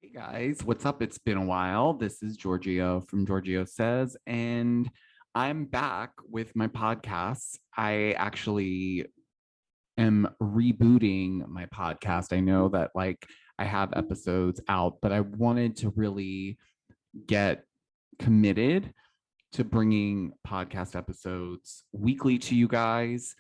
Hey guys, what's up? It's been a while. This is Giorgio from Georgio Says, and I'm back with my podcast. I actually am rebooting my podcast. I know that I have episodes out, but I wanted to really get committed to bringing podcast episodes weekly to you guys.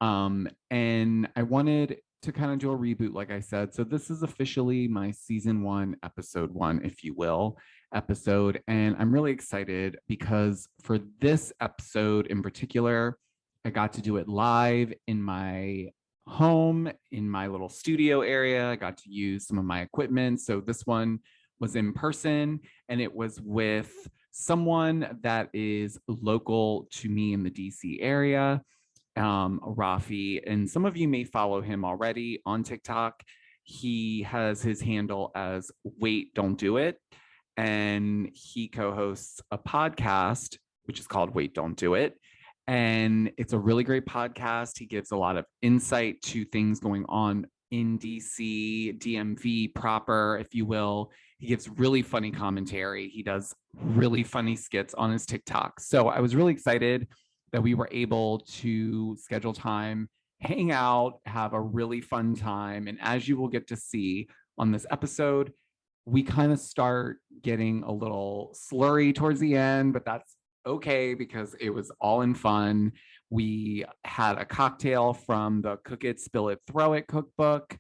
And I wanted to kind of do a reboot, like I said. So this is officially my season one, episode one, if you will, episode. And I'm really excited because for this episode in particular, I got to do it live in my home, in my little studio area. I got to use some of my equipment. So this one was in person and it was with someone that is local to me in the DC area, Raffi. And some of you may follow him already on TikTok. He has his handle as Wait, Don't Do It. And he co hosts a podcast, which is called Wait, Don't Do It. And it's a really great podcast. He gives a lot of insight to things going on in DC, DMV proper, if you will. He gives really funny commentary. He does really funny skits on his TikTok. So I was really excited that we were able to schedule time, hang out, have a really fun time. And as you will get to see on this episode, we kind of start getting a little slurry towards the end, but that's okay because it was all in fun. We had a cocktail from the Cook It, Spill It, Throw It cookbook.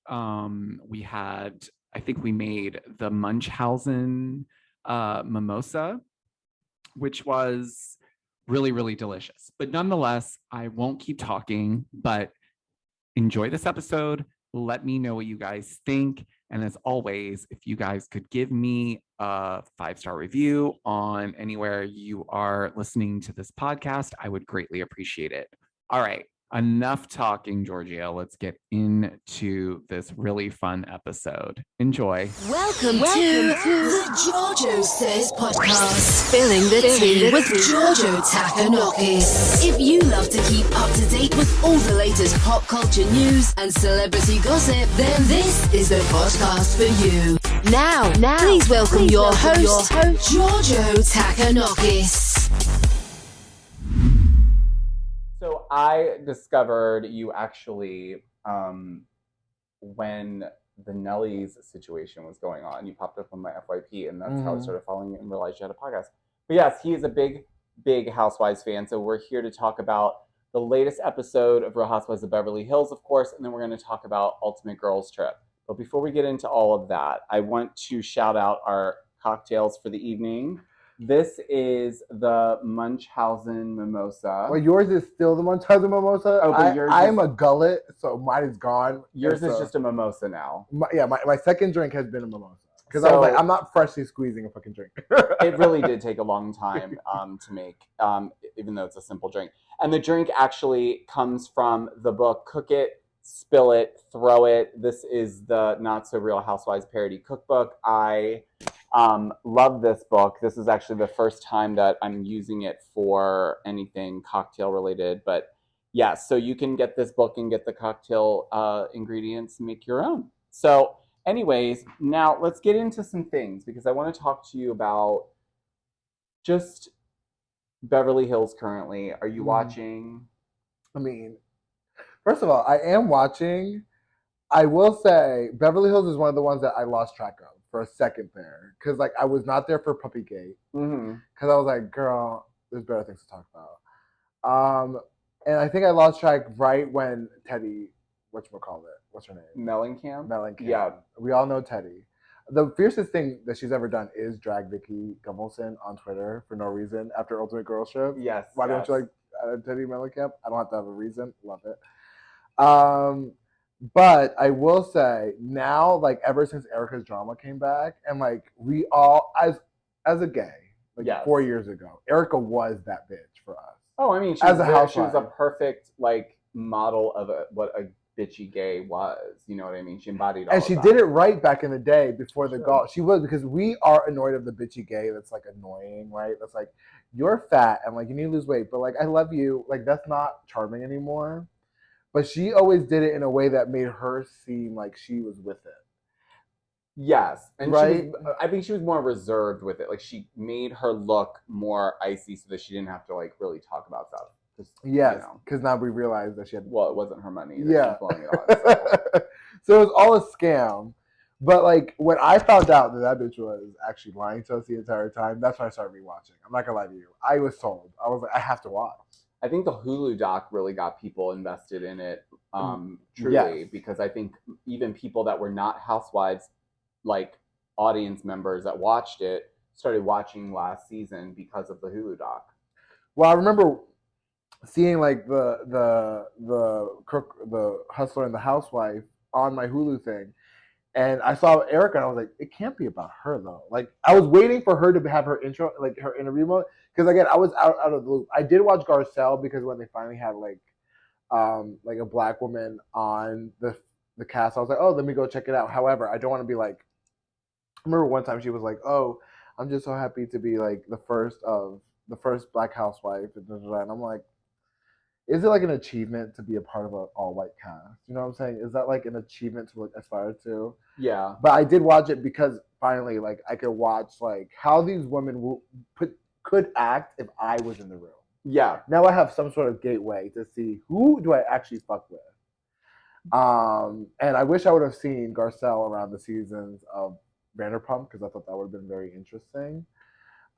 We had, I think we made the Munchausen mimosa, which was really, really delicious. But nonetheless, I won't keep talking, but enjoy this episode. Let me know what you guys think. And as always, if you guys could give me a 5-star review on anywhere you are listening to this podcast, I would greatly appreciate it. All right. Enough talking, Giorgio. Let's get into this really fun episode. Enjoy. Welcome to the Georgio Says podcast. Spilling the tea with Georgio Takanokis. If you love to keep up to date with all the latest pop culture news and celebrity gossip, then this is the podcast for you. Now, please welcome your host, Georgio Takanokis. So I discovered you actually when the Nelly's situation was going on. You popped up on my FYP, and that's how I started following you and realized you had a podcast. But yes, he is a big Housewives fan. So we're here to talk about the latest episode of Real Housewives of Beverly Hills, of course, and then we're going to talk about Ultimate Girls Trip. But before we get into all of that, I want to shout out our cocktails for the evening. This is the Munchausen mimosa. Well, yours is still the Munchausen mimosa. Oh, but yours I'm a gullet, so mine is gone. Yours is just a mimosa now. My second drink has been a mimosa. Because I was like, I'm not freshly squeezing a fucking drink. It really did take a long time to make, even though it's a simple drink. And the drink actually comes from the book Cook It, Spill It, Throw It. This is the Not So Real Housewives parody cookbook. I love this book. This is actually the first time that I'm using it for anything cocktail related. But yeah, so you can get this book and get the cocktail ingredients and make your own. So anyways, now let's get into some things because I want to talk to you about just Beverly Hills currently. Are you watching? I mean, first of all, I am watching. I will say Beverly Hills is one of the ones that I lost track of for a second there. Because like I was not there for Puppygate. Because I was like, girl, there's better things to talk about. And I think I lost track right when Teddy, what's her name? Mellencamp. Yeah. We all know Teddy. The fiercest thing that she's ever done is drag Vicky Gunvalson on Twitter for no reason after Ultimate Girls Trip. Yes. Why don't you like Teddy Mellencamp? I don't have to have a reason. Love it. But I will say now, like ever since Erica's drama came back, and like we all, as a gay, like 4 years ago, Erica was that bitch for us. Oh, I mean, she was a perfect like model of what a bitchy gay was. You know what I mean? She embodied all and of she that. did it right back in the day before the golf. She was, because we are annoyed of the bitchy gay that's like annoying, right? That's like, you're fat and like you need to lose weight, but like I love you. Like that's not charming anymore. But she always did it in a way that made her seem like she was with it. Yes, and right? I think she was more reserved with it. Like she made her look more icy so that she didn't have to like really talk about stuff. Yes, because now we realize that she had. Well, it wasn't her money that she Yeah. was blowing it on. So. So it was all a scam. But like when I found out that bitch was actually lying to us the entire time, that's when I started rewatching. I'm not gonna lie to you. I was sold. I was like, I have to watch. I think the Hulu doc really got people invested in it, truly, Yes. because I think even people that were not Housewives, like audience members that watched it, started watching last season because of the Hulu doc. Well, I remember seeing like the hustler and the housewife on my Hulu thing, and I saw Erica, and I was like, it can't be about her though. Like I was waiting for her to have her intro, like her interview mode, because again, I was out of the loop. I did watch Garcelle because when they finally had like a black woman on the cast, I was like, oh, let me go check it out. However, I don't want to be like. I remember one time she was like, oh, I'm just so happy to be like the first black housewife, and I'm like, is it like an achievement to be a part of an all-white cast? You know what I'm saying? Is that like an achievement to like aspire to? Yeah. But I did watch it because finally, like, I could watch like how these women could act if I was in the room. Yeah. Now I have some sort of gateway to see who do I actually fuck with. And I wish I would have seen Garcelle around the seasons of Vanderpump because I thought that would have been very interesting.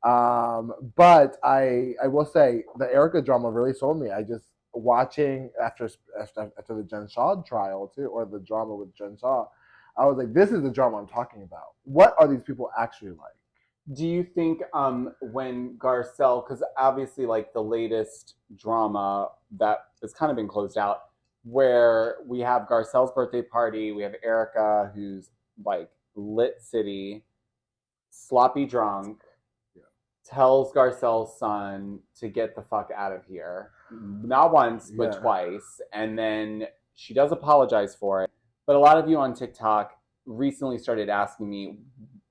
But I will say the Erica drama really sold me. I just watching after the Jen Shaw trial too, or the drama with Jen Shaw, I was like, this is the drama I'm talking about. What are these people actually like? Do you think when Garcelle, because obviously like the latest drama that has kind of been closed out, where we have Garcelle's birthday party, we have Erica who's like lit city, sloppy drunk, tells Garcelle's son to get the fuck out of here. Not once, but twice. And then she does apologize for it. But a lot of you on TikTok recently started asking me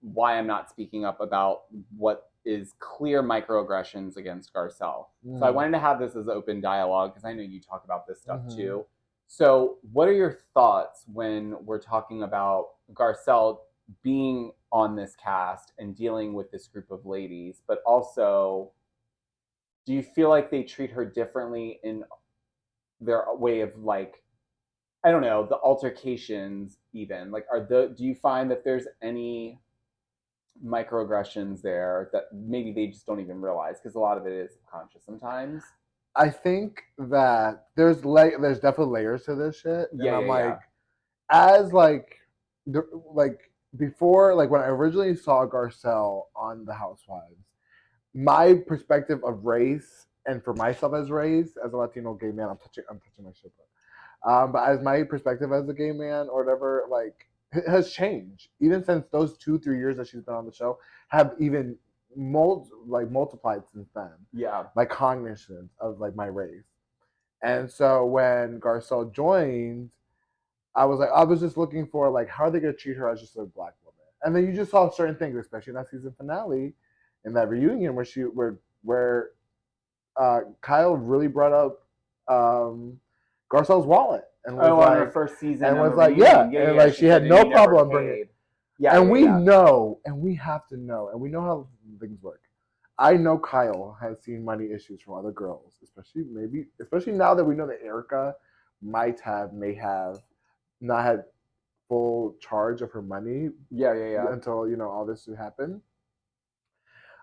why I'm not speaking up about what is clear microaggressions against Garcelle. So I wanted to have this as open dialogue because I know you talk about this stuff too. So what are your thoughts when we're talking about Garcelle being on this cast and dealing with this group of ladies, but also do you feel like they treat her differently in their way of like, I don't know, the altercations even? Like do you find that there's any microaggressions there that maybe they just don't even realize because a lot of it is subconscious sometimes? I think that there's definitely layers to this shit. And I'm like, as like before, like when I originally saw Garcelle on The Housewives, my perspective of race and for myself as race, as a Latino gay man, I'm touching my shit. But as my perspective as a gay man or whatever, like it has changed. Even since those 2-3 years that she's been on the show have even multiplied since then. Yeah. My cognition of like my race. And so when Garcelle joined, I was just looking for like how are they gonna treat her as just a black woman? And then you just saw certain things, especially in that season finale, in that reunion where Kyle really brought up Garcelle's wallet and was on her first season and was like, and like she had no problem bringing it. Yeah, and we know, and we have to know, and we know how things work. I know Kyle has seen money issues from other girls, especially now that we know that Erica may have not had full charge of her money. Yeah. Until all this would happen.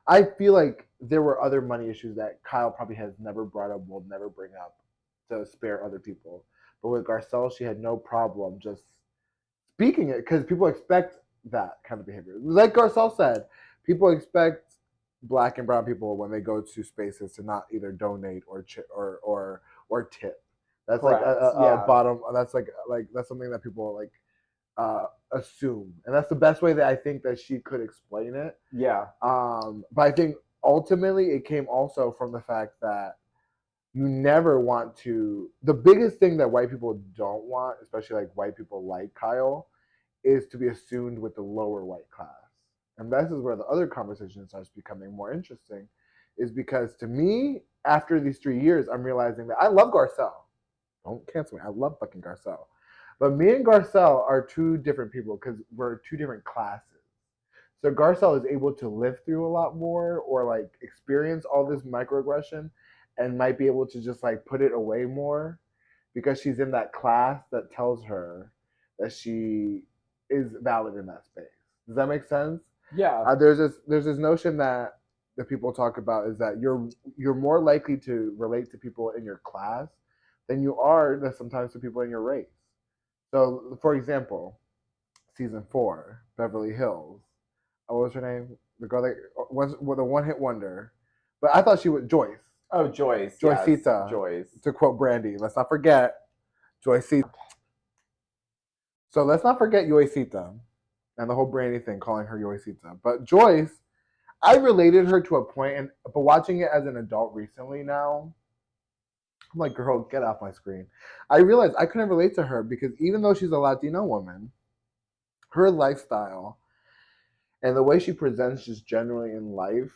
I feel like there were other money issues that Kyle probably has never brought up, will never bring up, to spare other people. But with Garcelle, she had no problem just speaking it because people expect that kind of behavior. Like Garcelle said, people expect black and brown people when they go to spaces to not either donate or tip. That's correct. Like a bottom. That's like that's something that people like assume, and that's the best way that I think that she could explain it. Yeah. But I think ultimately it came also from the fact that you never want to. The biggest thing that white people don't want, especially like white people like Kyle, is to be assumed with the lower white class. And this is where the other conversation starts becoming more interesting, is because to me, after these 3 years, I'm realizing that I love Garcelle. Don't cancel me. I love fucking Garcelle. But me and Garcelle are two different people because we're two different classes. So Garcelle is able to live through a lot more or like experience all this microaggression and might be able to just like put it away more because she's in that class that tells her that she is valid in that space. Does that make sense? Yeah. There's this notion that people talk about is that you're more likely to relate to people in your class than you are sometimes to people in your race. So, for example, season 4, Beverly Hills. What was her name? The girl that was with a one-hit wonder. But I thought she was Joyce. Oh, Joyce. Joycita. Yes, Joyce. To quote Brandy. Let's not forget Joycita. So let's not forget Joycita and the whole Brandy thing, calling her Joycita. But Joyce, I related her to a point, but watching it as an adult recently now, I'm like, girl, get off my screen. I realized I couldn't relate to her because even though she's a Latino woman, her lifestyle and the way she presents just generally in life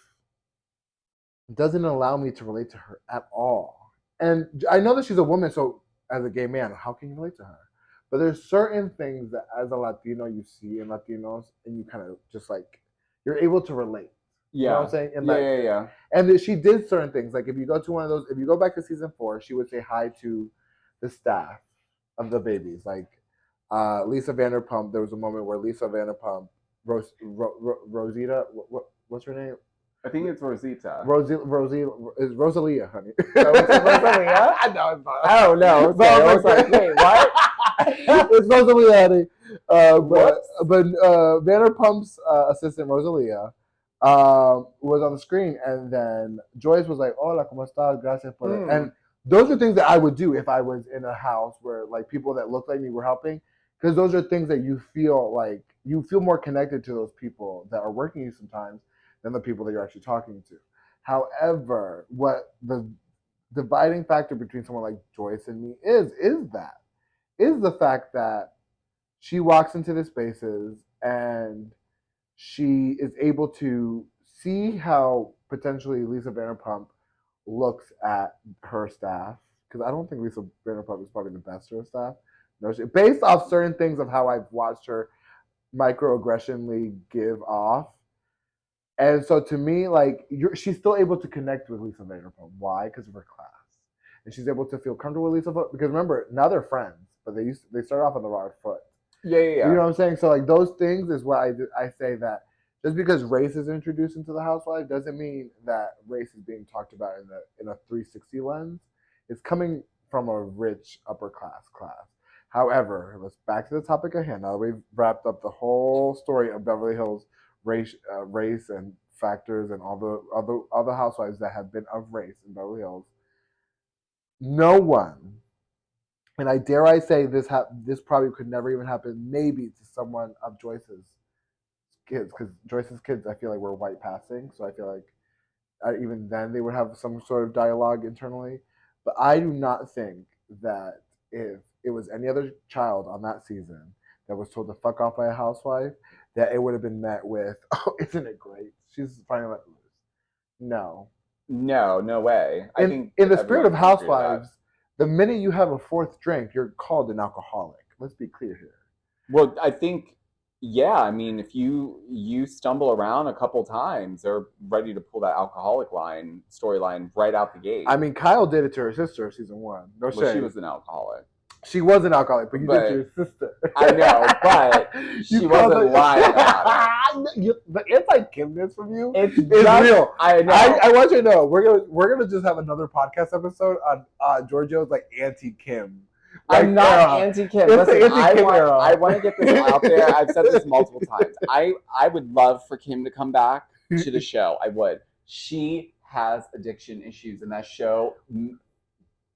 doesn't allow me to relate to her at all. And I know that she's a woman, so as a gay man, how can you relate to her? But there's certain things that as a Latino you see in Latinos and you kind of just like, you're able to relate. Yeah. You know what I'm saying? And Yeah. And she did certain things. Like if you go to one of those, if you go back to season 4, she would say hi to the staff of the babies. Like Lisa Vanderpump, there was a moment where Lisa Vanderpump, Rosita, what's her name? I think it's Rosita. Is Rosalia, honey. Oh, it's Rosalia? No, it's not. Oh, no. Okay. I was like, wait, what? It's Rosalia, honey. But Vanderpump's assistant, Rosalia, was on the screen, and then Joyce was like, "Hola, ¿cómo estás? Gracias por." And those are things that I would do if I was in a house where like people that looked like me were helping, because those are things that you feel like you feel more connected to those people that are working you sometimes than the people that you're actually talking to. However, what the dividing factor between someone like Joyce and me is the fact that she walks into the spaces and she is able to see how potentially Lisa Vanderpump looks at her staff. Because I don't think Lisa Vanderpump is probably the best to her staff. No, based off certain things of how I've watched her microaggressionly give off. And so to me, like, she's still able to connect with Lisa Vanderpump. Why? Because of her class. And she's able to feel comfortable with Lisa. Because remember, now they're friends, but they started off on the wrong foot. Yeah. You know what I'm saying? So like those things is what I say that just because race is introduced into the Housewives doesn't mean that race is being talked about in a 360 lens. It's coming from a rich upper class. However, let's back to the topic at hand. Now that we've wrapped up the whole story of Beverly Hills race and factors and all the other housewives that have been of race in Beverly Hills. No one. And I dare I say this probably could never even happen, maybe to someone of Joyce's kids, because Joyce's kids, I feel like, were white passing, so I feel like even then they would have some sort of dialogue internally. But I do not think that if it was any other child on that season that was told to fuck off by a housewife, that it would have been met with, "Oh, isn't it great? She's finally let loose." No way. I think in the spirit of Housewives, the minute you have a fourth drink, you're called an alcoholic. Let's be clear here. Well, I think, yeah. I mean, if you stumble around a couple times, they're ready to pull that alcoholic storyline right out the gate. I mean, Kyle did it to her sister season 1. No shade. She was an alcoholic. She was an alcoholic, but you did to your sister. I know, but she wasn't lying about it. The anti-Kimness from you is real. I know. I want you to know we're gonna just have another podcast episode on Georgio's like anti-Kim. Like, I'm not anti-Kim. Listen, I want to get this out there. I've said this multiple times. I would love for Kim to come back to the show. I would. She has addiction issues, and that show.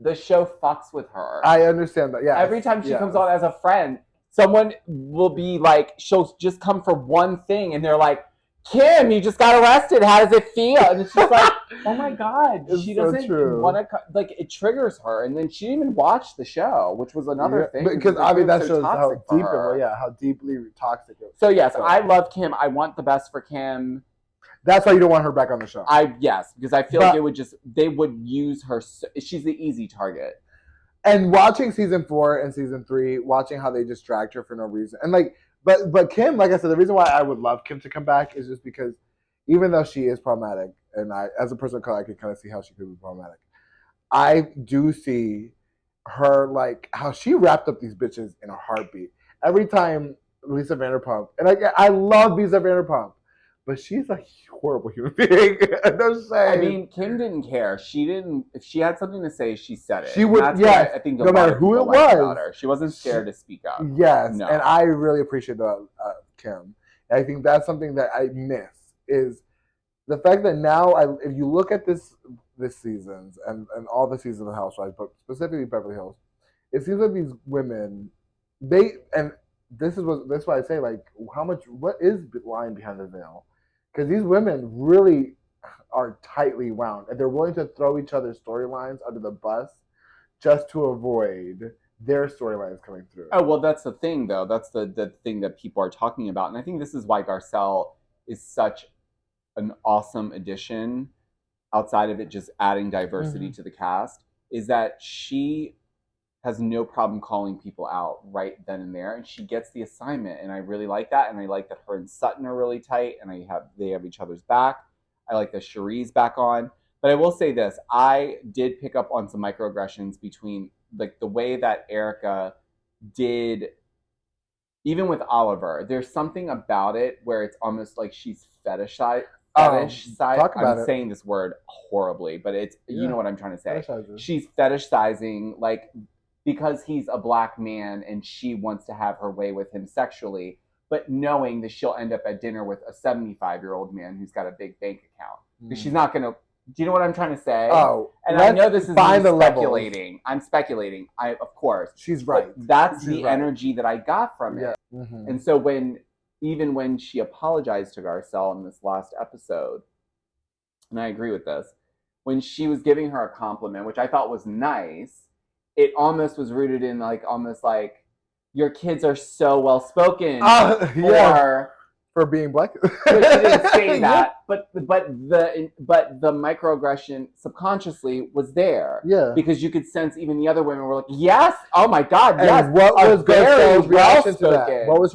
The show fucks with her. I understand that. Yeah. Every time she comes on as a friend, someone will be like, she'll just come for one thing, and they're like, "Kim, you just got arrested. How does it feel?" And it's just like, oh my god, she doesn't want to. Like, it triggers her, and then she didn't even watch the show, which was another thing. Because I mean, that shows how deep how deeply toxic it was. So yes, I love Kim. I want the best for Kim. That's why you don't want her back on the show. Yes, because I feel like they would use her. She's the easy target. And watching season 4 and season 3, watching how they just dragged her for no reason, and like, but Kim, like I said, the reason why I would love Kim to come back is just because even though she is problematic, and I, as a person of color, I can kind of see how she could be problematic. I do see her like how she wrapped up these bitches in a heartbeat. Every time Lisa Vanderpump, and I love Lisa Vanderpump, but she's a horrible human being. I mean, Kim didn't care. She didn't. If she had something to say, she said it. She would. Yes, I think no matter who it was, about her. She wasn't scared to speak up. Yes, no. And I really appreciate that, Kim. And I think that's something that I miss is the fact that now, if you look at this seasons and all the seasons of Housewives, but specifically Beverly Hills, it seems like these women, this is why I say, like, what is lying behind the veil? Because these women really are tightly wound, and they're willing to throw each other's storylines under the bus just to avoid their storylines coming through. Oh, well, that's the thing, though. That's the thing that people are talking about. And I think this is why Garcelle is such an awesome addition, outside of it just adding diversity to the cast, is that she has no problem calling people out right then and there, and she gets the assignment, and I really like that, and I like that her and Sutton are really tight, and they have each other's back. I like that Cherie's back on, but I will say this: I did pick up on some microaggressions between, like, the way that Erica did, even with Oliver. There's something about it where it's almost like she's fetishized. I'm saying this word horribly, but it's you know what I'm trying to say. She's fetishizing, like, because he's a black man and she wants to have her way with him sexually, but knowing that she'll end up at dinner with a 75-year-old man who's got a big bank account. Because she's not going to... Do you know what I'm trying to say? Oh, and I know this is me speculating. I'm speculating. Of course. She's right. That's the energy that I got from it. Yeah. Mm-hmm. And so even when she apologized to Garcelle in this last episode, and I agree with this, when she was giving her a compliment, which I thought was nice, it almost was rooted in almost like your kids are so well spoken for being black. But she didn't say that, but the microaggression subconsciously was there. Yeah, because you could sense even the other women were like, yes, oh my god, yes. And what was Garcelle's reaction to that? What was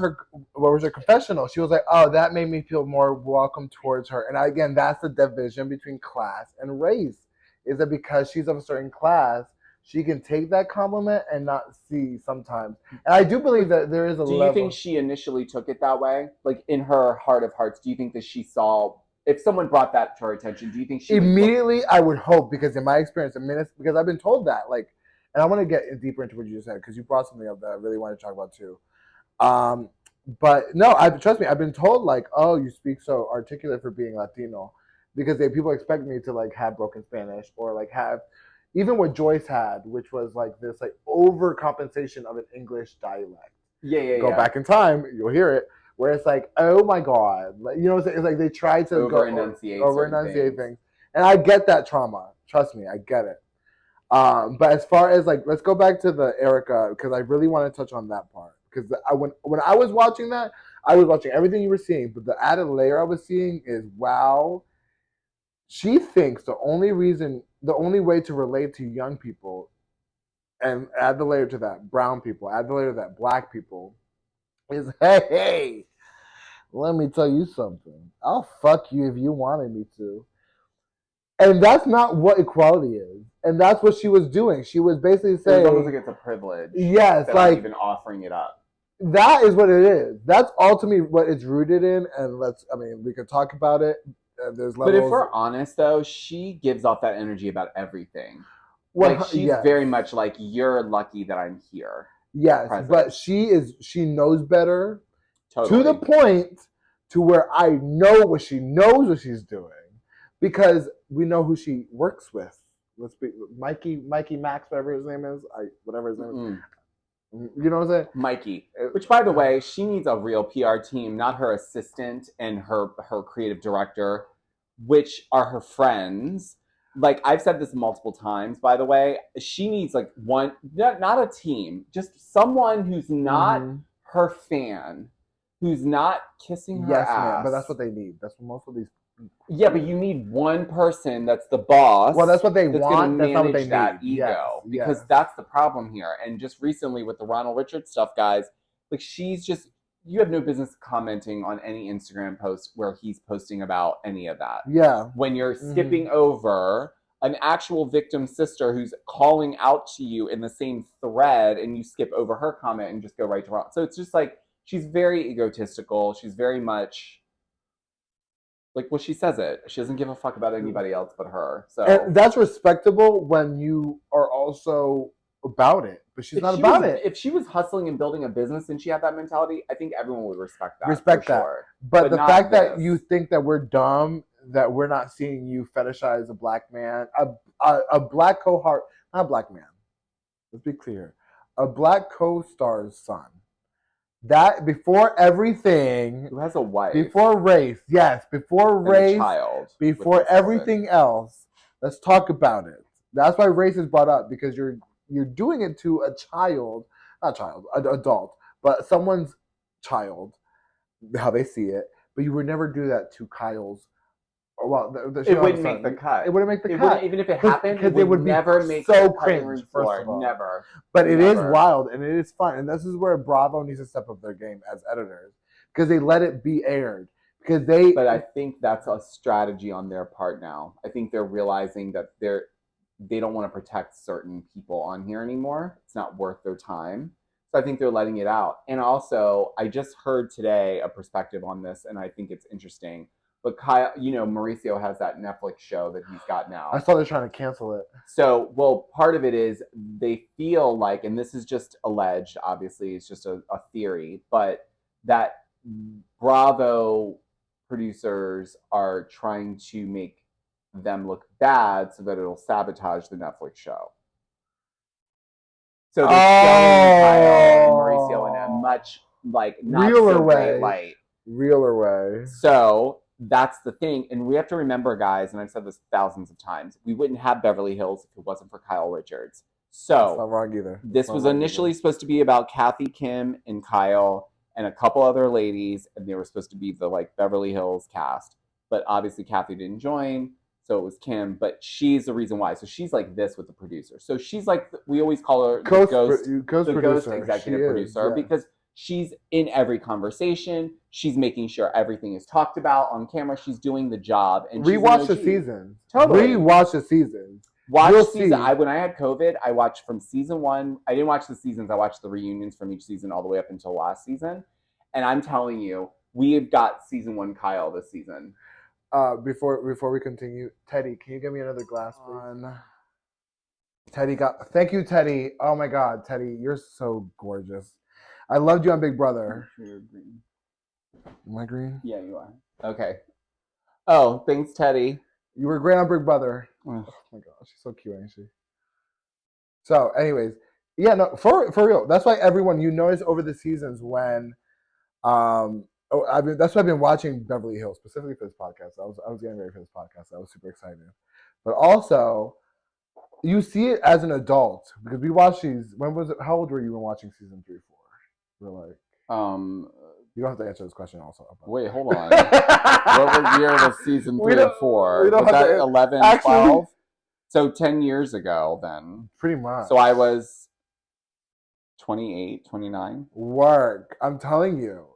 her confessional? She was like, oh, that made me feel more welcome towards her. And again, that's the division between class and race. Is that because she's of a certain class, she can take that compliment and not see sometimes. And I do believe that there is a level. Do you think she initially took it that way? Like, in her heart of hearts, do you think that she saw, if someone brought that to her attention, do you think she immediately, I would hope, because in my experience, because I've been told that, like, and I want to get deeper into what you just said, because you brought something up that I really want to talk about too. But no, trust me, I've been told, like, oh, you speak so articulate for being Latino, because people expect me to, like, have broken Spanish, or like have, even what Joyce had, which was like this like overcompensation of an English dialect. Go back in time, you'll hear it, where it's like, oh my god, like, you know what I'm saying? It's like they try to over enunciate things. And I get that trauma. Trust me, I get it. But as far as, like, let's go back to the Erica, because I really want to touch on that part. Because when I was watching that, I was watching everything you were seeing, but the added layer I was seeing is, wow, she thinks the only way to relate to young people, and add the layer to that, brown people, add the layer to that, black people, is, hey, let me tell you something. I'll fuck you if you wanted me to. And that's not what equality is. And that's what she was doing. She was basically saying, it's almost like it's a privilege. Yes, like, I'm even offering it up. That is what it is. That's ultimately what it's rooted in. And we could talk about it. There's levels. But if we're honest, though, she gives off that energy about everything. Well, like, she's very much like, you're lucky that I'm here. Yes, present. But she knows better, totally. To the point to where I know she knows what she's doing, because we know who she works with. Let's be Mikey Max, whatever his name is. Whatever his name is. You know what I'm saying? Mikey. Which, by the way, she needs a real PR team, not her assistant and her creative director, which are her friends. Like, I've said this multiple times, by the way. She needs, like, not a team, just someone who's not her fan, who's not kissing her yes, ass. ma'am, but that's what they need. That's what most of these. Yeah, but you need one person that's the boss. Well, that's what they want. That's not what they manage that need. ego, Yes, because yes. that's the problem here. And just recently with the Ronald Richards stuff, guys, like she's just, you have no business commenting on any Instagram post where he's posting about any of that. Yeah. When you're skipping over an actual victim sister who's calling out to you in the same thread, and you skip over her comment and just go right to Ronald. So it's just like, she's very egotistical. She's very much like, well, she says it. She doesn't give a fuck about anybody else but her. So and that's respectable when you are also about it, but she's not about it. If she was hustling and building a business and she had that mentality, I think everyone would respect that. Respect that. Sure. But the fact that you think that we're dumb, that we're not seeing you fetishize a black man, a black cohort, not a black man. Let's be clear, a black co-star's son. That before everything, who has a wife, before race, yes, before race, child, before everything else. Let's talk about it. That's why race is brought up, because you're doing it to a child, not child, an adult, but someone's child, how they see it. But you would never do that to Kyle's. Well, it wouldn't make the cut. It wouldn't make the cut. Even if it happened, because it would never be make so the cringe. First of all, never. But it is wild and it is fun, and this is where Bravo needs to step up their game as editors, because they let it be aired. But I think that's a strategy on their part now. I think they're realizing that they don't want to protect certain people on here anymore. It's not worth their time. So I think they're letting it out. And also, I just heard today a perspective on this, and I think it's interesting. But Kyle, Mauricio has that Netflix show that he's got now. I saw they're trying to cancel it. So, well, part of it is they feel like, and this is just alleged, obviously, it's just a theory, but that Bravo producers are trying to make them look bad so that it'll sabotage the Netflix show. So they're showing Kyle and Mauricio in a much, not realer so way. great light. Realer way. So that's the thing. And we have to remember, guys, and I've said this thousands of times, we wouldn't have Beverly Hills if it wasn't for Kyle Richards. So that's not wrong either. This was initially supposed to be about Kathy, Kim, and Kyle and a couple other ladies, and they were supposed to be the Beverly Hills cast. But obviously Kathy didn't join, so it was Kim. But she's the reason why. So she's like this with the producer. So she's like, we always call her the ghost executive producer, because she's in every conversation. She's making sure everything is talked about on camera. She's doing the job. And rewatch the seasons. Totally. Rewatch the seasons. Watch season. When I had COVID, I watched from season 1. I didn't watch the seasons. I watched the reunions from each season all the way up until last season. And I'm telling you, we have got season 1 Kyle this season. Before we continue, Teddy, can you give me another glass, please? Thank you, Teddy. Oh my God, Teddy, you're so gorgeous. I loved you on Big Brother. You're green. Am I green? Yeah, you are. Okay. Oh, thanks, Teddy. You were great on Big Brother. Oh my gosh, she's so cute, ain't she? So, anyways, yeah, no, for real. That's why everyone, you notice over the seasons when, that's why I've been watching Beverly Hills specifically for this podcast. I was getting ready for this podcast. I was super excited, but also, you see it as an adult because we watched these. When was it? How old were you when watching season 3, 4? We're like, you don't have to answer this question. Also, wait, hold on. What year was season 3 and 4? Was that 11, 12? So 10 years ago, then. Pretty much. So I was 28, 29. Work. I'm telling you,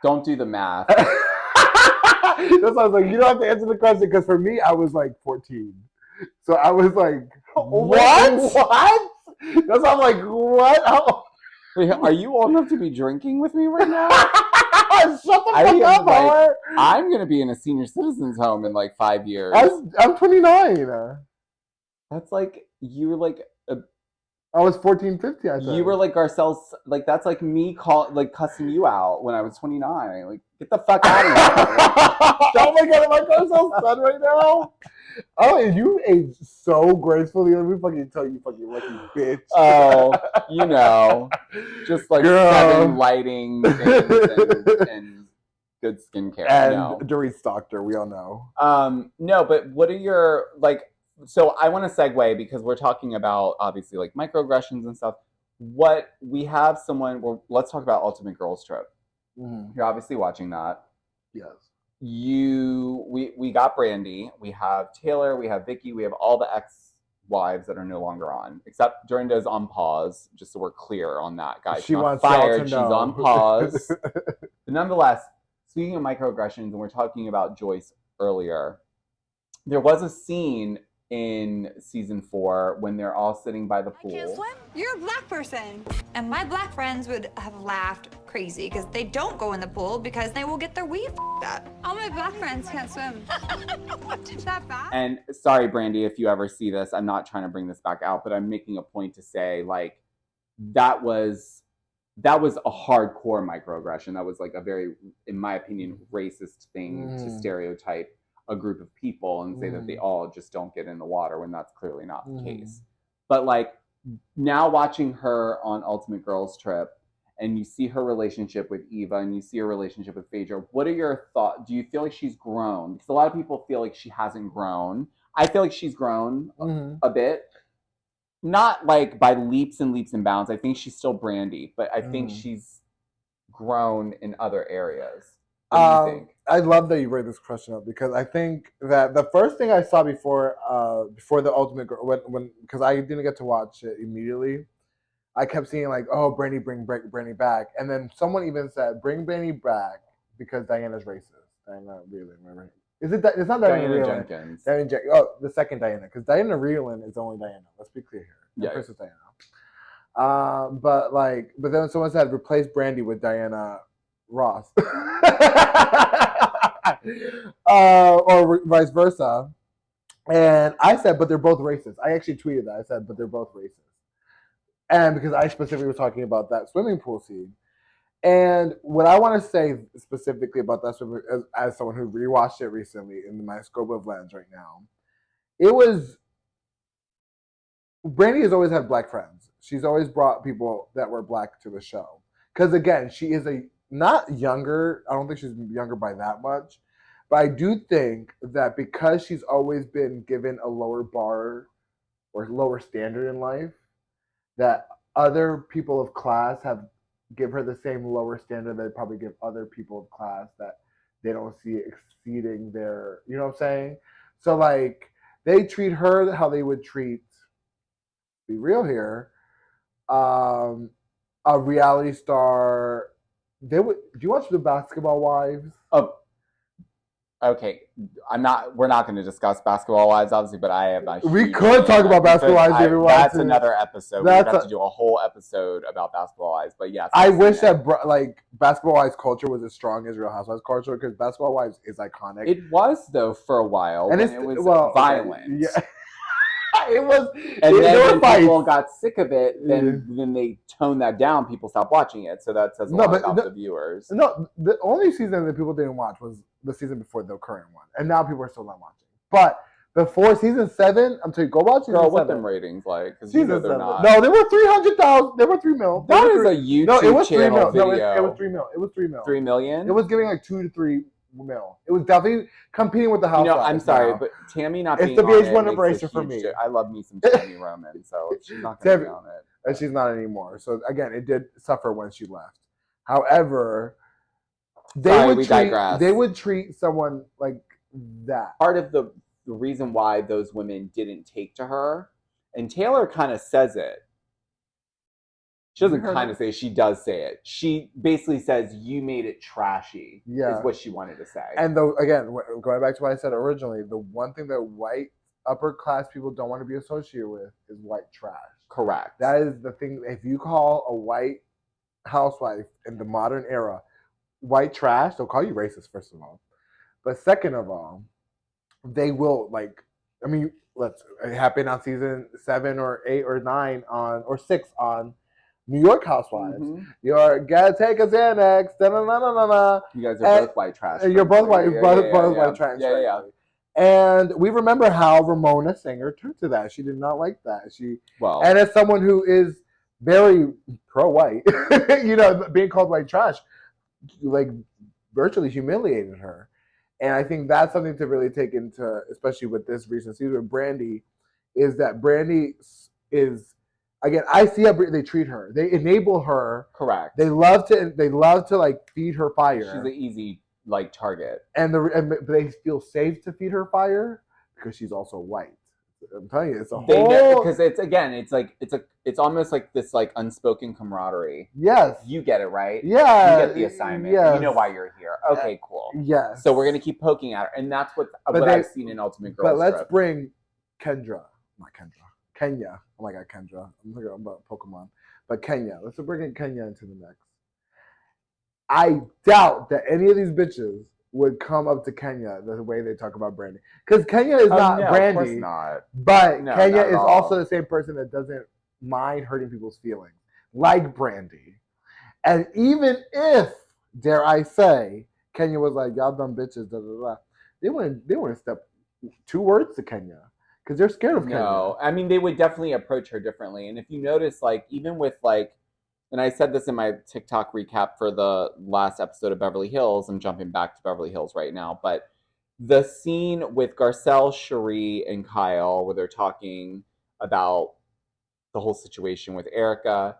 don't do the math. That's why I was like, you don't have to answer the question because for me, I was 14. So I was like, what? That's why I'm like, what? Oh. Wait, are you old enough to be drinking with me right now? Shut the fuck up, Howard. I'm going to be in a senior citizens home in 5 years. I'm 29. That's you were I was 14, 15, I think. You were Garcelle's, that's me cussing you out when I was 29. Get the fuck out of here. Oh my God, am I Garcelle's son right now? Oh, you aged so gracefully. Let me fucking tell you, fucking lucky bitch. Oh, just 7 lighting things and good skincare. And Doris stalked her, we all know. No, but what are your, so I want to segue because we're talking about, obviously, microaggressions and stuff. Let's talk about Ultimate Girls Trip. You're obviously watching that. Yes. We got Brandy. We have Taylor. We have Vicky. We have all the ex-wives that are no longer on, except Dorinda's on pause. Just so we're clear on that, guys. She wants fired. to She's know. on pause. But nonetheless, speaking of microaggressions, and we're talking about Joyce earlier, there was a scene in season 4 when they're all sitting by the pool. I can't swim? You're a black person. And my black friends would have laughed crazy because they don't go in the pool because they will get their weave up. All my black friends can't swim. Is that bad? And sorry, Brandy, if you ever see this, I'm not trying to bring this back out, but I'm making a point to say, like, that was a hardcore microaggression. That was like a very, in my opinion, racist thing to stereotype a group of people and say that they all just don't get in the water when that's clearly not the case. But like now watching her on Ultimate Girls Trip and you see her relationship with Eva and you see her relationship with Phaedra, what are your thoughts? Do you feel like she's grown? Because a lot of people feel like she hasn't grown. I feel like she's grown a bit. Not like by leaps and leaps and bounds. I think she's still Brandy, but I think she's grown in other areas. What do you think? I love that you bring this question up because I think that the first thing I saw before the Ultimate Girl, when because I didn't get to watch it immediately, I kept seeing like, oh, Brandy, bring Brandy back, and then someone even said, bring Brandy back because Diana's racist. Diana Vreeland, remember? Is it? It's not Diana Jenkins. The second Diana, because Diana Vreeland is only Diana. Let's be clear here. Yeah. Princess Diana. But then someone said replace Brandy with Diana Ross. Or vice versa. And I said, but they're both racist. I actually tweeted that. I said, but they're both racist. And because I specifically was talking about that swimming pool scene. And what I want to say specifically about that swimming, as someone who rewatched it recently in my scope of lens right now, it was, Brandy has always had black friends. She's always brought people that were black to the show. Because again, she is not younger. I don't think she's younger by that much. But I do think that because she's always been given a lower bar or lower standard in life, that other people of class give her the same lower standard they probably give other people of class that they don't see exceeding their, you know what I'm saying? So like they treat her how they would treat, be real here, a reality star. Do you watch the Basketball Wives? Oh, okay. We're not going to discuss Basketball Wives, obviously, but I have. We could talk about Basketball Wives if you want. That's another episode. We have to do a whole episode about Basketball Wives. But yes, I wish that like Basketball Wives culture was as strong as Real Housewives culture because Basketball Wives is iconic. It was though for a while, and it was violent. Yeah. It was, and then when people got sick of it, then they toned that down. People stopped watching it, so that says a lot about the viewers. No, the only season that people didn't watch was the season before the current one, and now people are still not watching. But before season 7, I'm telling you, go watch season 7. What them ratings like? Because they're not. No, they were 300,000. They were 3 mil. That is a YouTube channel video. No, it was 3 mil. It was 3 mil. 3 million. It was giving like 2 to 3 mil. It was definitely competing with the Housewives. I'm sorry, but Tammy not being on it. It's the VH1 makes eraser for me. I love me some Tammy Roman, so she's not going to be on it. And she's not anymore. So again, it did suffer when she left. However, they would treat someone like that. Part of the reason why those women didn't take to her, and Taylor kind of says it. She doesn't kind of say it, she does say it. She basically says, you made it trashy, is what she wanted to say. And again, going back to what I said originally, the one thing that white upper class people don't want to be associated with is white trash. Correct. That is the thing. If you call a white housewife in the modern era white trash, they'll call you racist, first of all. But second of all, they will it happened on season 7 or 8 or 9 or 6 on New York Housewives. Mm-hmm. You're gotta take a Xanax. You guys are both white trash. You're both white. Both white trash. Yeah. And we remember how Ramona Singer turned to that. She did not like that. And as someone who is very pro-white, being called white trash, like virtually humiliated her. And I think that's something to really take into, especially with this recent season with Brandy, is that Brandy is again, I see how they treat her. They enable her. Correct. They love to like feed her fire. She's an easy like target, and they feel safe to feed her fire because she's also white. I'm telling you, it's a whole. Because it's almost like this like unspoken camaraderie. Yes, you get it, right? Yeah, you get the assignment. Yes. You know why you're here. Okay, cool. Yes. So we're gonna keep poking at her, and that's what I've seen in Ultimate Girls. But let's bring Kenya. Oh my God, Kendra. I'm talking about Pokemon, but Kenya. Let's bring in Kenya into the mix. I doubt that any of these bitches would come up to Kenya the way they talk about Brandy. Because Kenya is not Brandy. Of course not. But Kenya is also the same person that doesn't mind hurting people's feelings, like Brandy. And even if, dare I say, Kenya was like, y'all dumb bitches, da da da, they wouldn't step 2 words to Kenya. Because they're scared of Kenya. No, I mean, they would definitely approach her differently. And if you notice, like, even with like, and I said this in my TikTok recap for the last episode of Beverly Hills. I'm jumping back to Beverly Hills right now. But the scene with Garcelle, Cherie, and Kyle, where they're talking about the whole situation with Erica,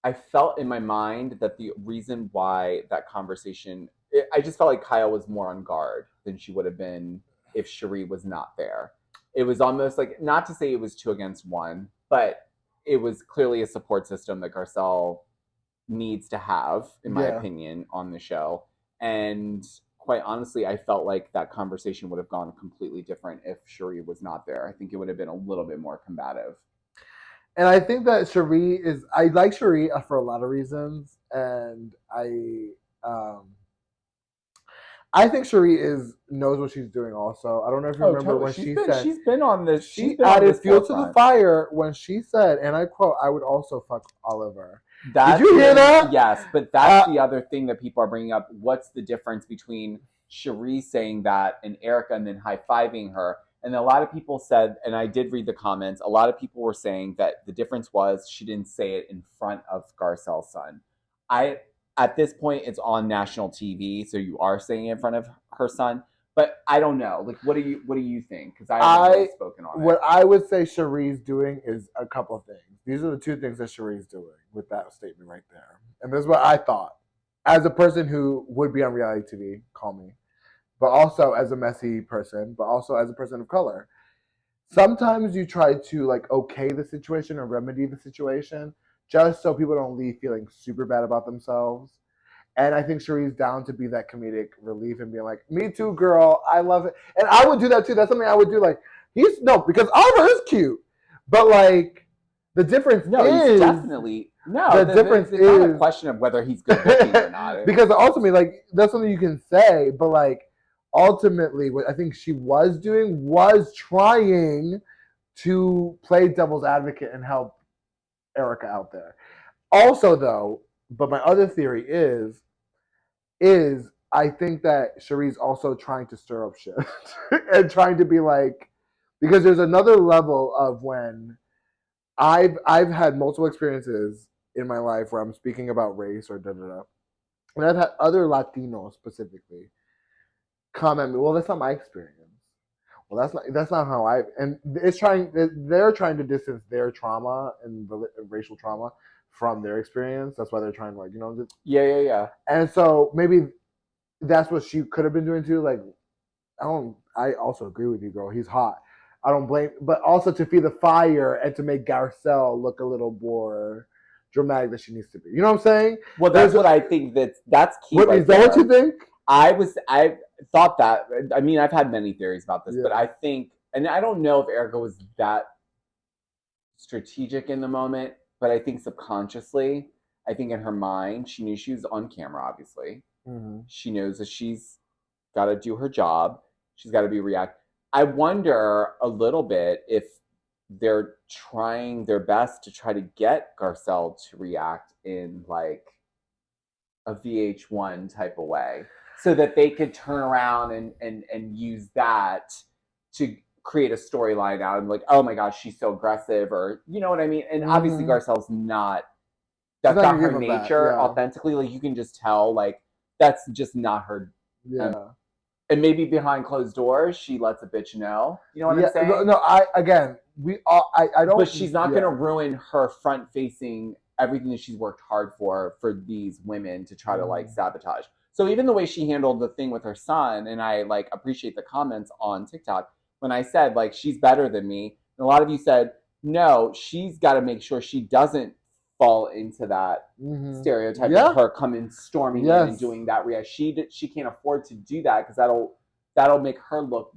I felt in my mind that the reason why that conversation, I just felt like Kyle was more on guard than she would have been if Cherie was not there. It was almost like, not to say it was 2 against 1, but it was clearly a support system that Garcelle needs to have, in my opinion, on the show. And quite honestly, I felt like that conversation would have gone completely different if Cherie was not there. I think it would have been a little bit more combative. And I think that I like Cherie for a lot of reasons. And I think Cherie knows what she's doing also. I don't know if you remember when she said... She's been on this. She added fuel to the fire when she said, and I quote, "I would also fuck Oliver." Did you hear that? Yes, but that's the other thing that people are bringing up. What's the difference between Cherie saying that and Erica and then high-fiving her? And a lot of people said, and I did read the comments, a lot of people were saying that the difference was she didn't say it in front of Garcelle's son. At this point, it's on national TV, so you are saying it in front of her son. But I don't know. Like, what do you think? Because I haven't really spoken on it. What I would say Cherie's doing is a couple of things. These are the 2 things that Cherie's doing with that statement right there. And this is what I thought. As a person who would be on reality TV, call me. But also as a messy person, but also as a person of color. Sometimes you try to like okay the situation or remedy the situation just so people don't leave feeling super bad about themselves. And I think Cherie's down to be that comedic relief and being like, me too, girl. I love it. And I would do that too. That's something I would do. Like, because Oliver is cute. But like, the difference is... he's definitely... No, the difference is... not a question of whether he's good looking or not. Because ultimately, like, that's something you can say. But like, ultimately, what I think she was doing was trying to play devil's advocate and help Erica out there. Also, though, but my other theory is I think that Cherie's also trying to stir up shit and trying to be like, because there's another level of when I've had multiple experiences in my life where I'm speaking about race or da-da-da, and I've had other Latinos specifically come at me, well, that's not my experience. Well, that's not how and they're trying to distance their trauma and racial trauma from their experience. That's why they're trying to like, Yeah. And so maybe that's what she could have been doing too. Like, I also agree with you, girl. He's hot. I don't blame, but also to feed the fire and to make Garcelle look a little more dramatic than she needs to be. You know what I'm saying? Well, that's what I think that's key. Is that what you think? I thought that. I mean, I've had many theories about this, but I think, and I don't know if Erica was that strategic in the moment, but I think subconsciously, I think in her mind, she knew she was on camera, obviously. Mm-hmm. She knows that she's got to do her job. She's got to be react. I wonder a little bit if they're trying their best to try to get Garcelle to react in like a VH1 type of way, so that they could turn around and use that to create a storyline out of like, oh my gosh, she's so aggressive, or you know what I mean? And obviously Garcelle's that's not her nature authentically. Like you can just tell, like that's just not her And maybe behind closed doors, she lets a bitch know. You know what I'm saying? No, I don't. But she's not going to ruin her front-facing everything that she's worked hard for these women to try to like sabotage. So even the way she handled the thing with her son, and I like appreciate the comments on TikTok when I said like she's better than me. And a lot of you said no, she's got to make sure she doesn't fall into that stereotype of her coming storming in and doing that. She can't afford to do that because that'll make her look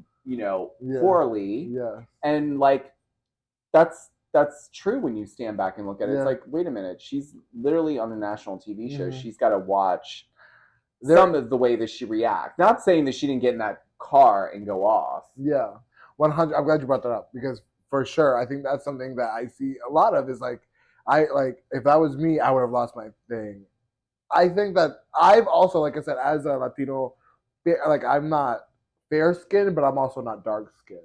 poorly. Yeah, and like that's true when you stand back and look at it. It's like, wait a minute, she's literally on a national TV show. She's got to watch some of the way that she reacts. Not saying that she didn't get in that car and go off. Yeah, 100. I'm glad you brought that up because for sure, I think that's something that I see a lot of is like, if that was me, I would have lost my thing. I think that I've also, like I said, as a Latino, like I'm not fair skinned, but I'm also not dark skinned.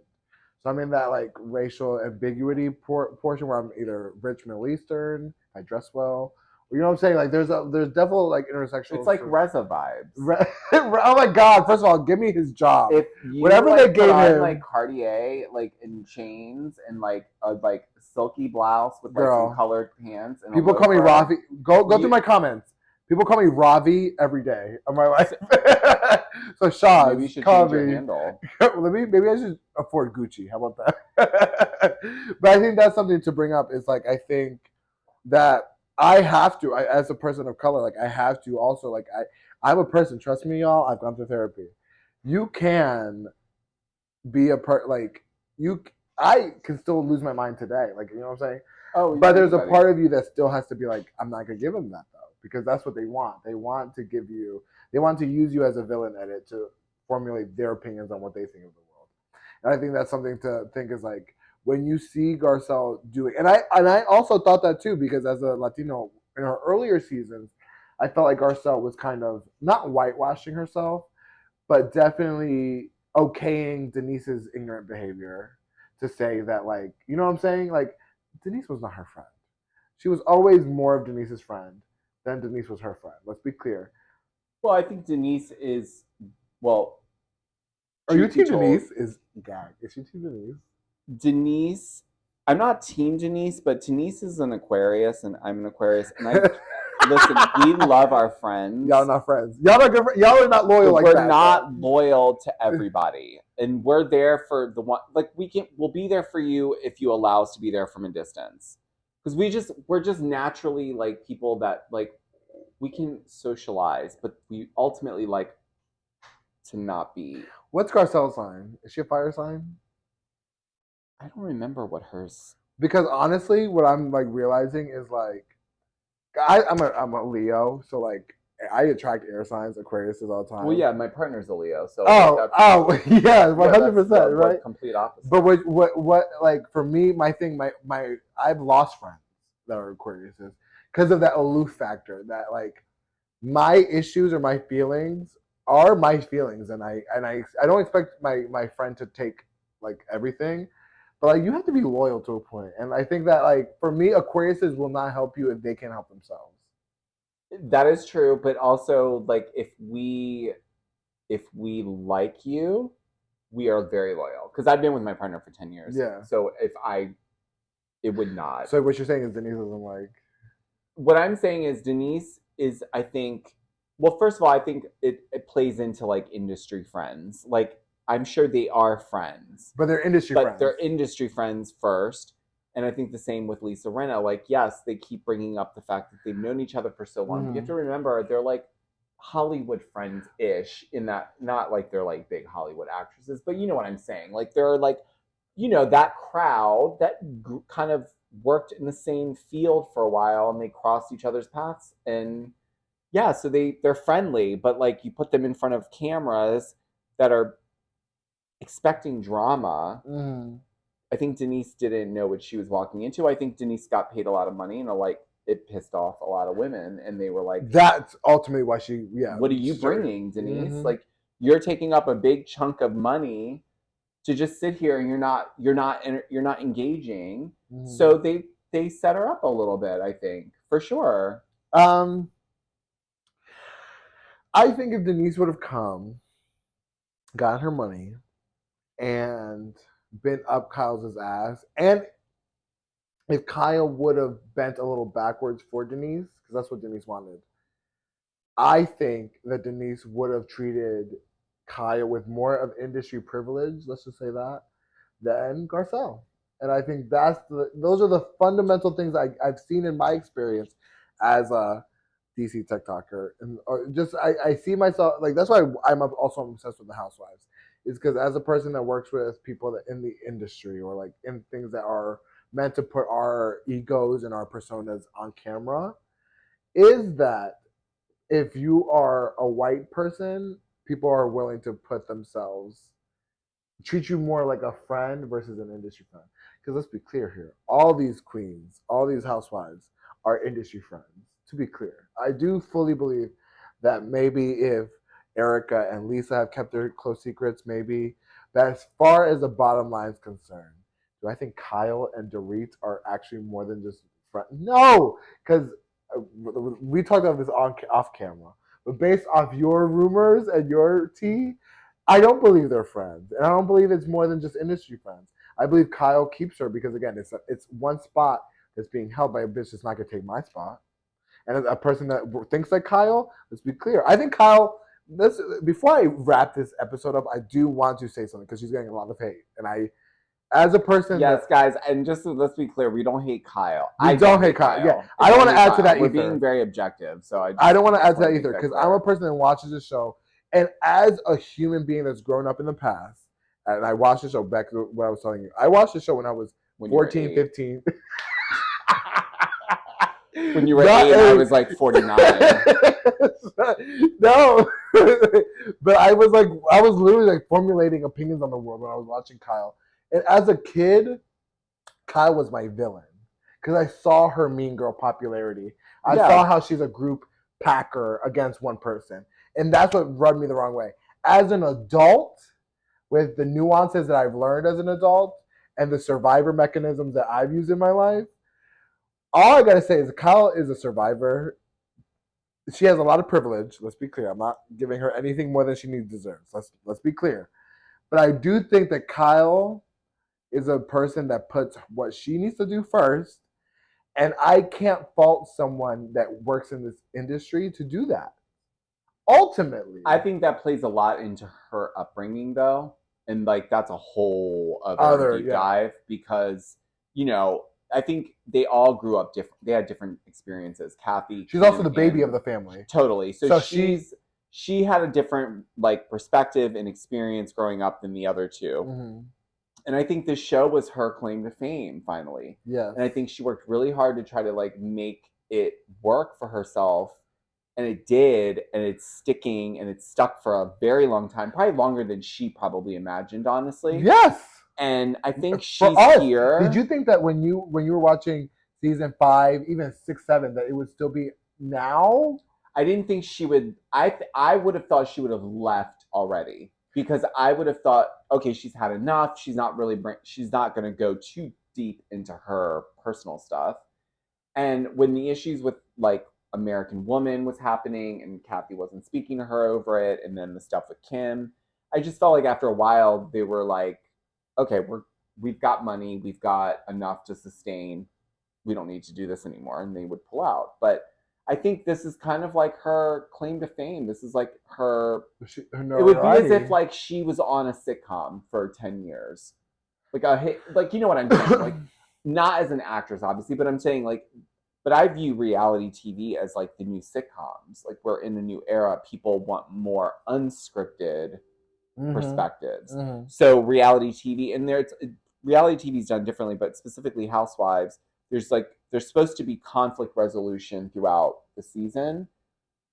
So I'm in that like racial ambiguity portion where I'm either rich Middle Eastern, I dress well. You know what I'm saying? Like there's definitely like intersectional. It's like RZA vibes. Oh my God! First of all, give me his job. If you whatever like, they gave him, like Cartier, like in chains and like a like silky blouse with like some colored pants. And people call me Raffi. Go through my comments. People call me Raffi every day of my life. So Shaz, maybe you should change your handle. Maybe I should afford Gucci. How about that? But I think that's something to bring up. Is like I think that I have to, as a person of color, like I have to also like I'm a person. Trust me, y'all. I've gone through therapy. You can be I can still lose my mind today. Like you know what I'm saying? Oh, but there's a part of you that still has to be like, I'm not gonna give them that though, because that's what they want. They want to give you. They want to use you as a villain edit to formulate their opinions on what they think of the world. And I think that's something to think is like when you see Garcelle doing, and I also thought that too, because as a Latino in her earlier seasons, I felt like Garcelle was kind of not whitewashing herself, but definitely okaying Denise's ignorant behavior to say that like, you know what I'm saying? Like Denise was not her friend. She was always more of Denise's friend than Denise was her friend. Let's be clear. Well, I think Denise is, well... Are you team Denise? Is she team Denise? Denise, I'm not team Denise, but Denise is an Aquarius and I'm an Aquarius. And listen, we love our friends. Y'all are not friends. Y'all are not loyal like that. We're not loyal to everybody. And we're there for the one, like we'll be there for you if you allow us to be there from a distance. Because we're just naturally like people that like, we can socialize, but we ultimately like to not be. What's Garcelle's sign? Is she a fire sign? I don't remember what hers. Because honestly, what I'm like realizing is like, I'm a Leo, so like I attract air signs, Aquariuses all the time. Well, yeah, my partner's a Leo, so yeah, 100%, right? Complete opposite. But what like for me, my thing, my I've lost friends that are Aquariuses because of that aloof factor. That like my issues or my feelings are my feelings, and I don't expect my friend to take like everything. But like you have to be loyal to a point. And I think that like for me, Aquariuses will not help you if they can't help themselves. That is true, but also like if we like you, we are very loyal. Because I've been with my partner for 10 years. Yeah. So it would not. So what you're saying is Denise isn't like. What I'm saying is Denise is, I think, well, first of all, I think it plays into like industry friends. Like I'm sure they are friends. But they're industry friends. But they're industry friends first. And I think the same with Lisa Rinna. Like, yes, they keep bringing up the fact that they've known each other for so long. But you have to remember, they're like Hollywood friends-ish in that, not like they're like big Hollywood actresses, but you know what I'm saying. Like, they're like, you know, that crowd that kind of worked in the same field for a while and they crossed each other's paths. And yeah, so they're friendly, but like you put them in front of cameras that are expecting drama. I think Denise didn't know what she was walking into. I think Denise got paid a lot of money and like it pissed off a lot of women and they were like, that's ultimately why she, yeah. What are you bringing, Denise? Like you're taking up a big chunk of money to just sit here and you're not engaging. So they set her up a little bit, I think, for sure. I think if Denise would have come gotten her money and been up Kyle's ass, and if Kyle would have bent a little backwards for Denise, because that's what Denise wanted, I think that Denise would have treated Kyle with more of industry privilege, let's just say that, than Garcelle. And I think those are the fundamental things I've seen in my experience as a DC TikToker. And or just I see myself, like, that's why I'm also obsessed with the Housewives. Is because as a person that works with people that in the industry or like in things that are meant to put our egos and our personas on camera, is that if you are a white person, people are willing to treat you more like a friend versus an industry friend. Because let's be clear here, all these queens, all these housewives are industry friends. To be clear, I do fully believe that maybe if Erica and Lisa have kept their close secrets, maybe, but as far as the bottom line is concerned, do I think Kyle and Dorit are actually more than just friends? No, because we talked about this off camera, but based off your rumors and your tea, I don't believe they're friends, and I don't believe it's more than just industry friends. I believe Kyle keeps her because, again, it's one spot that's being held by a bitch that's not gonna take my spot, and a person that thinks like Kyle. Let's be clear. I think Kyle. Before I wrap this episode up, I do want to say something because she's getting a lot of hate, and as a person, yes, guys, and just let's be clear, we don't hate Kyle. I don't hate Kyle. Yeah, I don't want to add to that either. We're being very objective, so I don't want to add to that either because I'm a person that watches the show, and as a human being that's grown up in the past, and I watched the show back to what I was telling you. I watched the show when I was 14, 15. When you were 8, I was like 49. No, but I was literally like formulating opinions on the world when I was watching Kyle. And as a kid, Kyle was my villain because I saw her mean girl popularity. I saw how she's a group packer against one person. And that's what rubbed me the wrong way. As an adult, with the nuances that I've learned as an adult and the survivor mechanisms that I've used in my life, all I got to say is Kyle is a survivor. She has a lot of privilege. Let's be clear. I'm not giving her anything more than she deserves. Let's be clear. But I do think that Kyle is a person that puts what she needs to do first. And I can't fault someone that works in this industry to do that. Ultimately. I think that plays a lot into her upbringing, though. And, like, that's a whole other deep dive because, you know, I think they all grew up different. They had different experiences. Kathy. She's also the baby of the family. Totally. So she had a different, like, perspective and experience growing up than the other two. Mm-hmm. And I think this show was her claim to fame, finally. Yeah. And I think she worked really hard to try to, like, make it work for herself. And it did. And it's sticking. And it's stuck for a very long time. Probably longer than she probably imagined, honestly. Yes. And I think she's here. Did you think that when you were watching season 5, even 6, 7, that it would still be now? I didn't think she would. I would have thought she would have left already. Because I would have thought, okay, she's had enough. She's not going to go too deep into her personal stuff. And when the issues with, like, American Woman was happening and Kathy wasn't speaking to her over it, and then the stuff with Kim, I just felt like after a while they were like, okay, we've got money, we've got enough to sustain. We don't need to do this anymore, and they would pull out. But I think this is kind of like her claim to fame. This is like her it would be as if, like, she was on a sitcom for 10 years. Like you know what I'm saying? Like, not as an actress, obviously, but I'm saying, like, but I view reality TV as, like, the new sitcoms. Like, we're in a new era. People want more unscripted perspectives. Mm-hmm. So reality TV, and reality TV is done differently, but specifically Housewives, there's supposed to be conflict resolution throughout the season.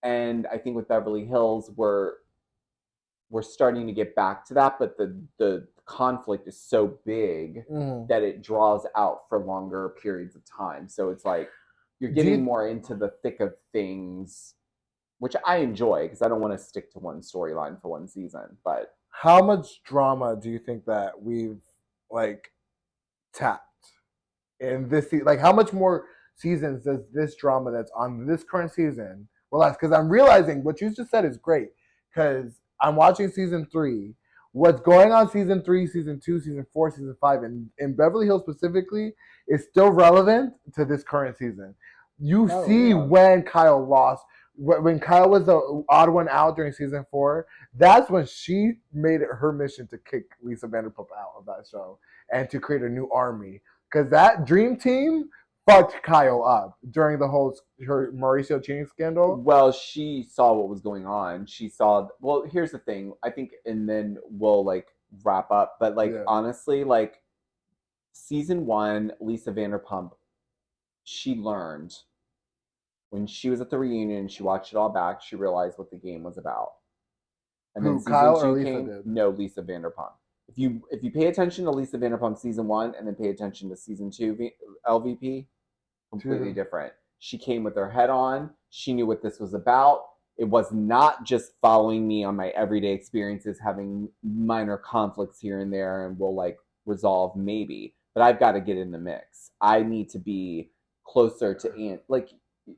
And I think with Beverly Hills, we're starting to get back to that, but the conflict is so big that it draws out for longer periods of time. So it's like you're getting more into the thick of things, which I enjoy because I don't want to stick to one storyline for one season. But how much drama do you think that we've, like, tapped in this season? Like, how much more seasons does this drama that's on this current season relax? Because I'm realizing what you just said is great because I'm watching season 3 what's going on season 3, season 2, season 4, season 5, and in Beverly Hills specifically is still relevant to this current season. You see when Kyle lost, when Kyle was the odd one out during season 4, that's when she made it her mission to kick Lisa Vanderpump out of that show and to create a new army. Because that dream team fucked Kyle up during the whole her Mauricio cheating scandal. Well, she saw what was going on. She saw. Well, here's the thing. I think, and then we'll like wrap up. But like honestly, like season 1, Lisa Vanderpump, she learned when she was at the reunion. She watched it all back. She realized what the game was about. And then Kyle or Lisa did? No, Lisa Vanderpump. If you pay attention to Lisa Vanderpump season 1 and then pay attention to season 2 LVP, completely different. She came with her head on. She knew what this was about. It was not just following me on my everyday experiences, having minor conflicts here and there, and we'll like resolve maybe. But I've got to get in the mix. I need to be closer to Aunt. Like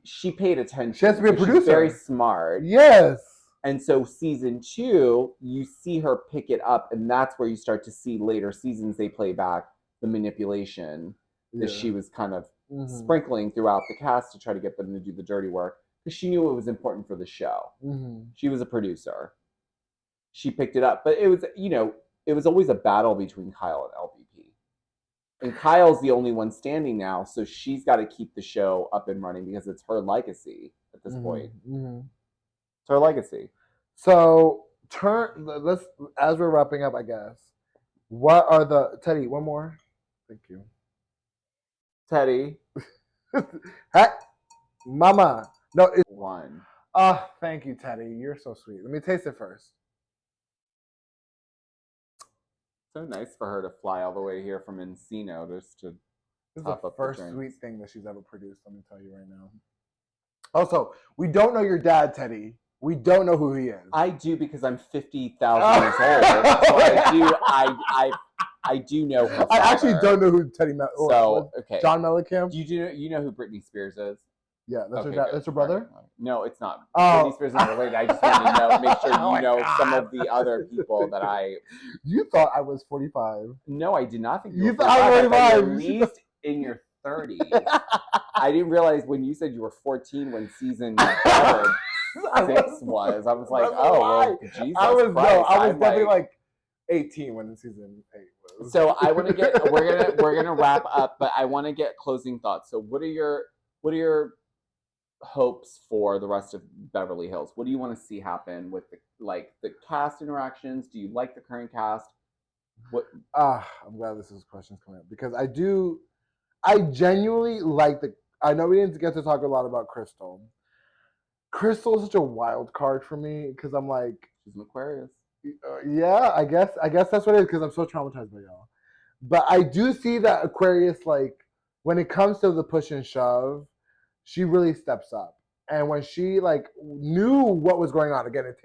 she paid attention. She has to be a producer. She's very smart. Yes. And so season 2, you see her pick it up, and that's where you start to see later seasons they play back the manipulation that she was kind of sprinkling throughout the cast to try to get them to do the dirty work because she knew it was important for the show. She was a producer. She picked it up, but it was, it was always a battle between Kyle and LVP. And Kyle's the only one standing now, so she's got to keep the show up and running because it's her legacy at this point. It's her legacy. So let's, as we're wrapping up, I guess. What are the Teddy? One more. Thank you, Teddy. Hey, Mama. No, it's one. Thank you, Teddy. You're so sweet. Let me taste it first. So nice for her to fly all the way here from Encino just to. This is the first sweet thing that she's ever produced. Let me tell you right now. Also, we don't know your dad, Teddy. We don't know who he is. I do because I'm 50,000 years old. So I do know her father. I actually don't know who Teddy okay. John Mellencamp. You know who Britney Spears is? Yeah, that's her dad. That's her brother? Right. No, it's not. Britney Spears is related. I just wanted to make sure you know some of the other people that I. You thought I was 45. No, I did not think you thought I was 45. At least in your 30s. I didn't realize when you said you were 14 when season 6 was. I was like, well, Jesus I was Christ. I was definitely like 18 when season 8 was. So I want to get we're gonna wrap up, but I want to get closing thoughts. So what are your hopes for the rest of Beverly Hills? What do you want to see happen with the cast interactions? Do you like the current cast? What? I'm glad this question's coming up because I genuinely like I know we didn't get to talk a lot about Crystal. Crystal is such a wild card for me because I'm like, she's an Aquarius. Yeah, I guess that's what it is because I'm so traumatized by y'all. But I do see that Aquarius, like when it comes to the push and shove, she really steps up. And when she like knew what was going on, again, it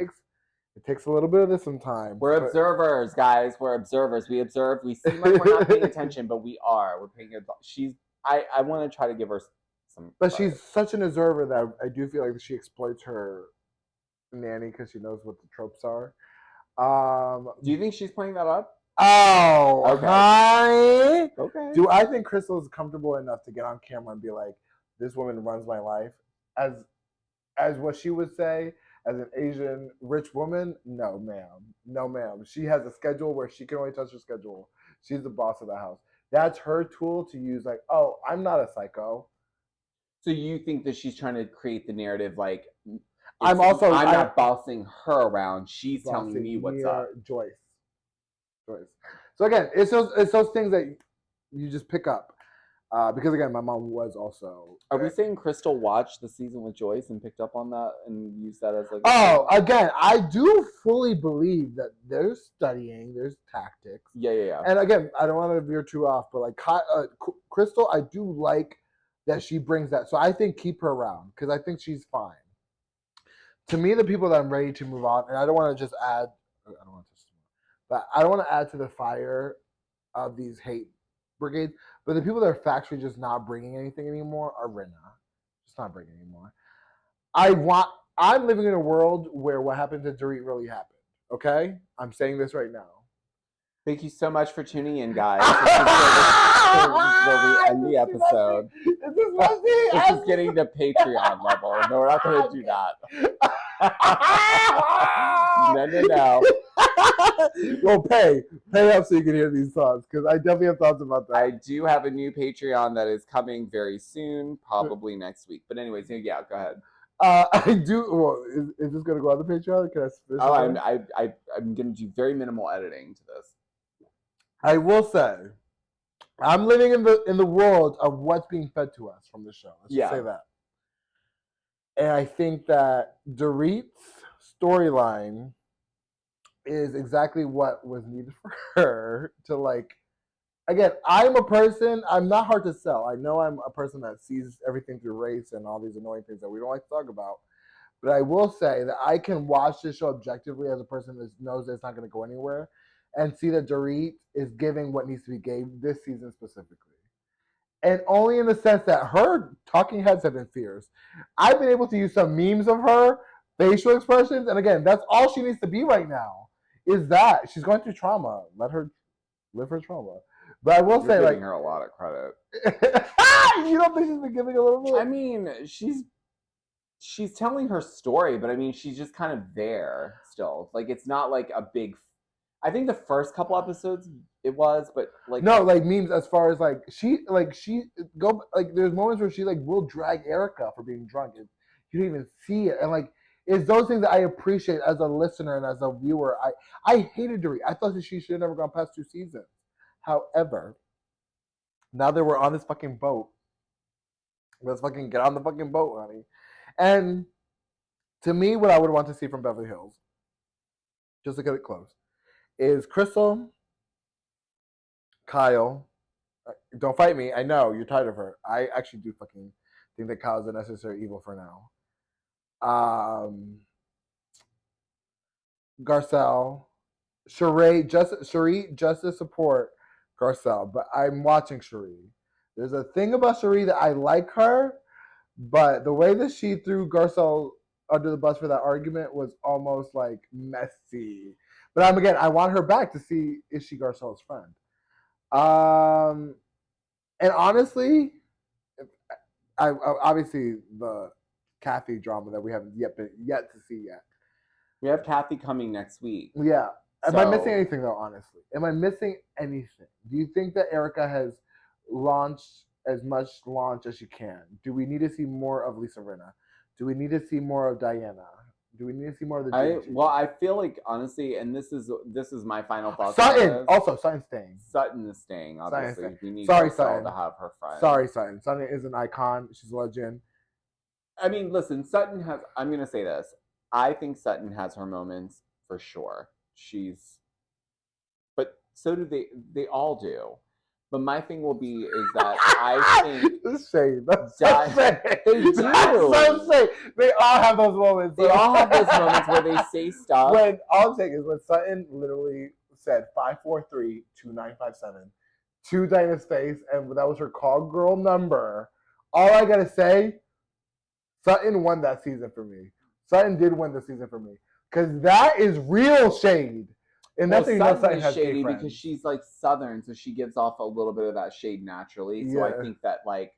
takes a little bit of this sometimes. We're observers, guys. We're observers. We observe. We seem like we're not paying attention, but we are. We're paying attention. I want to try to give her some. But she's such an observer that I do feel like she exploits her nanny because she knows what the tropes are. Do you think she's playing that up? Oh, okay. Okay. Do I think Crystal is comfortable enough to get on camera and be like, "This woman runs my life," as what she would say as an Asian rich woman? No, ma'am. No, ma'am. She has a schedule where she can only touch her schedule. She's the boss of the house. That's her tool to use. Like, oh, I'm not a psycho. So you think that she's trying to create the narrative like I'm not bossing her around. She's telling me what's up. Joyce. So again, it's those things that you just pick up. Because again, my mom was also. Are we saying Crystal watched the season with Joyce and picked up on that and used that as like? Again, I do fully believe that there's studying, there's tactics. Yeah. And again, I don't want to veer too off, but like Crystal, I do like that she brings that. So I think keep her around because I think she's fine. To me, the people that I'm ready to move on, and I don't want to just add. I don't want to add to the fire of these hate brigades. But the people that are factually just not bringing anything anymore are Rinna. Just not bringing anymore. I'm living in a world where what happened to Dorit really happened. Okay? I'm saying this right now. Thank you so much for tuning in, guys. This is where we end the episode. This is getting to Patreon level. No, we're not going to do that. No. Well, pay up so you can hear these thoughts, because I definitely have thoughts about that. I do have a new Patreon that is coming very soon, probably next week. But anyways, yeah, go ahead. I do. Well, is this going to go on the Patreon? Can I? I'm going to do very minimal editing to this. I will say, I'm living in the world of what's being fed to us from the show. Let's just say that. And I think that Dorit's storyline is exactly what was needed for her to, like, again, I'm not hard to sell. I know I'm a person that sees everything through race and all these annoying things that we don't like to talk about. But I will say that I can watch this show objectively as a person that knows that it's not going to go anywhere and see that Dorit is giving what needs to be given this season specifically. And only in the sense that her talking heads have been fierce. I've been able to use some memes of her facial expressions. And again, that's all she needs to be right now, is that she's going through trauma. Let her live her trauma. But I will say, giving her a lot of credit. You don't think she's been giving a little bit? I mean, she's telling her story, but I mean, she's just kind of there still. Like, it's not like a big. I think the first couple episodes it was, but like no, like memes as far as like she there's moments where she like will drag Erica for being drunk. And you don't even see it, and like it's those things that I appreciate as a listener and as a viewer. I hated Dorit. I thought that she should have never gone past 2 seasons. However, now that we're on this fucking boat, let's fucking get on the fucking boat, honey. And to me, what I would want to see from Beverly Hills, just to get it close, is Crystal, Kyle. Don't fight me. I know you're tired of her. I actually do fucking think that Kyle's a necessary evil for now. Garcelle, Sheree, just to support Garcelle, but I'm watching Sheree. There's a thing about Sheree that I like her, but the way that she threw Garcelle under the bus for that argument was almost like messy. But I want her back to see is she Garcelle's friend. And honestly, I obviously the Kathy drama that we haven't yet to see yet. We have Kathy coming next week. Yeah. Am I missing anything though? Honestly, am I missing anything? Do you think that Erica has launched as much as she can? Do we need to see more of Lisa Rinna? Do we need to see more of Diana? Do we need to see more of the? I feel like honestly, and this is my final thoughts. Sutton Sutton's staying. Sutton is staying. Obviously, we need Sutton to have her friend. Sorry, Sutton. Sutton is an icon. She's a legend. I mean, listen, Sutton has. I'm gonna say this. I think Sutton has her moments for sure. But so do they. They all do. But my thing will be is that I think that's shade. They do. So shade. They all have those moments. They all have those moments where they say stuff. When all I'm saying is when Sutton literally said 543-2957 to Diana's face, and that was her call girl number. All I gotta say, Sutton won that season for me. Sutton did win the season for me because that is real shade. And that's Sutton is shady because she's like Southern, so she gives off a little bit of that shade naturally. So I think that like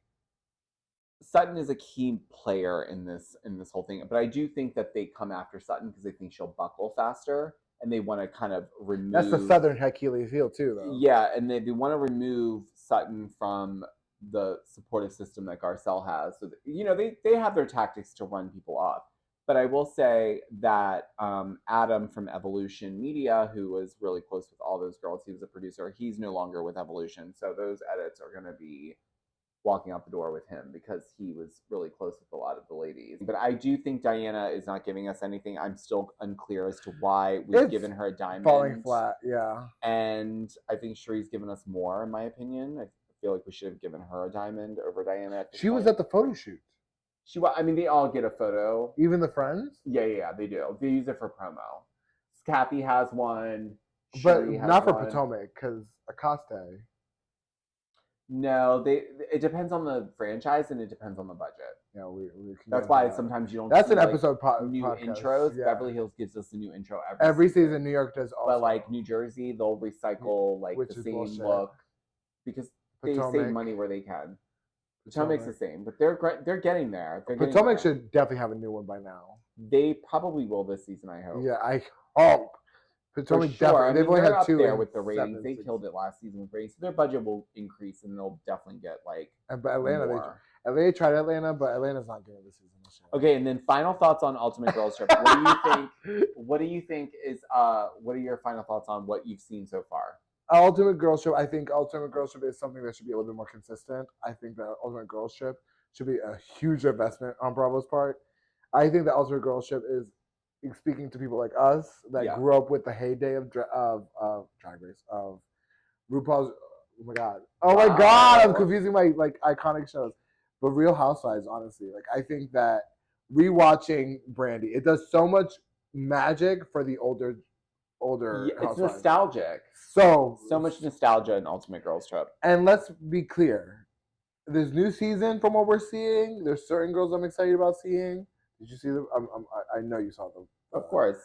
Sutton is a key player in this whole thing. But I do think that they come after Sutton because they think she'll buckle faster, and they want to kind of remove. That's the Southern Achilles heel too, though. Yeah, and they want to remove Sutton from the supportive system that Garcelle has. So that, they have their tactics to run people off. But I will say that Adam from Evolution Media, who was really close with all those girls, he was a producer, he's no longer with Evolution. So those edits are going to be walking out the door with him because he was really close with a lot of the ladies. But I do think Diana is not giving us anything. I'm still unclear as to why we've given her a diamond. Falling flat, yeah. And I think Sheree's given us more, in my opinion. I feel like we should have given her a diamond over Diana. She was at the photo shoot. They all get a photo. Even the friends? Yeah, they do. They use it for promo. Kathy has one. But not for Potomac, because Acoste. No, it depends on the franchise and it depends on the budget. Yeah, we that's why sometimes you don't. That's see, an episode new podcast. intros. Yeah. Beverly Hills gives us a new intro every season. New York does also, but like New Jersey, they'll recycle like which the is same bullshit. look because they save money where they can. Potomac's the same, but they're getting there. Potomac should definitely have a new one by now. They probably will this season. I hope. Yeah, I hope. Potomac definitely. They've only had 2 there with the ratings. They killed it last season with ratings. So their budget will increase, and they'll definitely get like. But Atlanta tried Atlanta, but Atlanta's not good this season. Okay, and then final thoughts on Ultimate Girls Trip. What do you think? What do you think is? What are your final thoughts on what you've seen so far? Ultimate Girls Trip. I think Ultimate Girls Trip is something that should be a little bit more consistent. I think that Ultimate Girls Trip should be a huge investment on Bravo's part. I think that Ultimate Girls Trip is speaking to people like us that grew up with the heyday of Drag Race, of RuPaul's. Oh my god! I'm confusing my like iconic shows, but Real Housewives. Honestly, like I think that rewatching Brandy, it does so much magic for the older. It's Housewives. Nostalgic. So much nostalgia in Ultimate Girls Trip. And let's be clear, this new season, from what we're seeing, there's certain girls I'm excited about seeing. Did you see them? I know you saw them. Of course.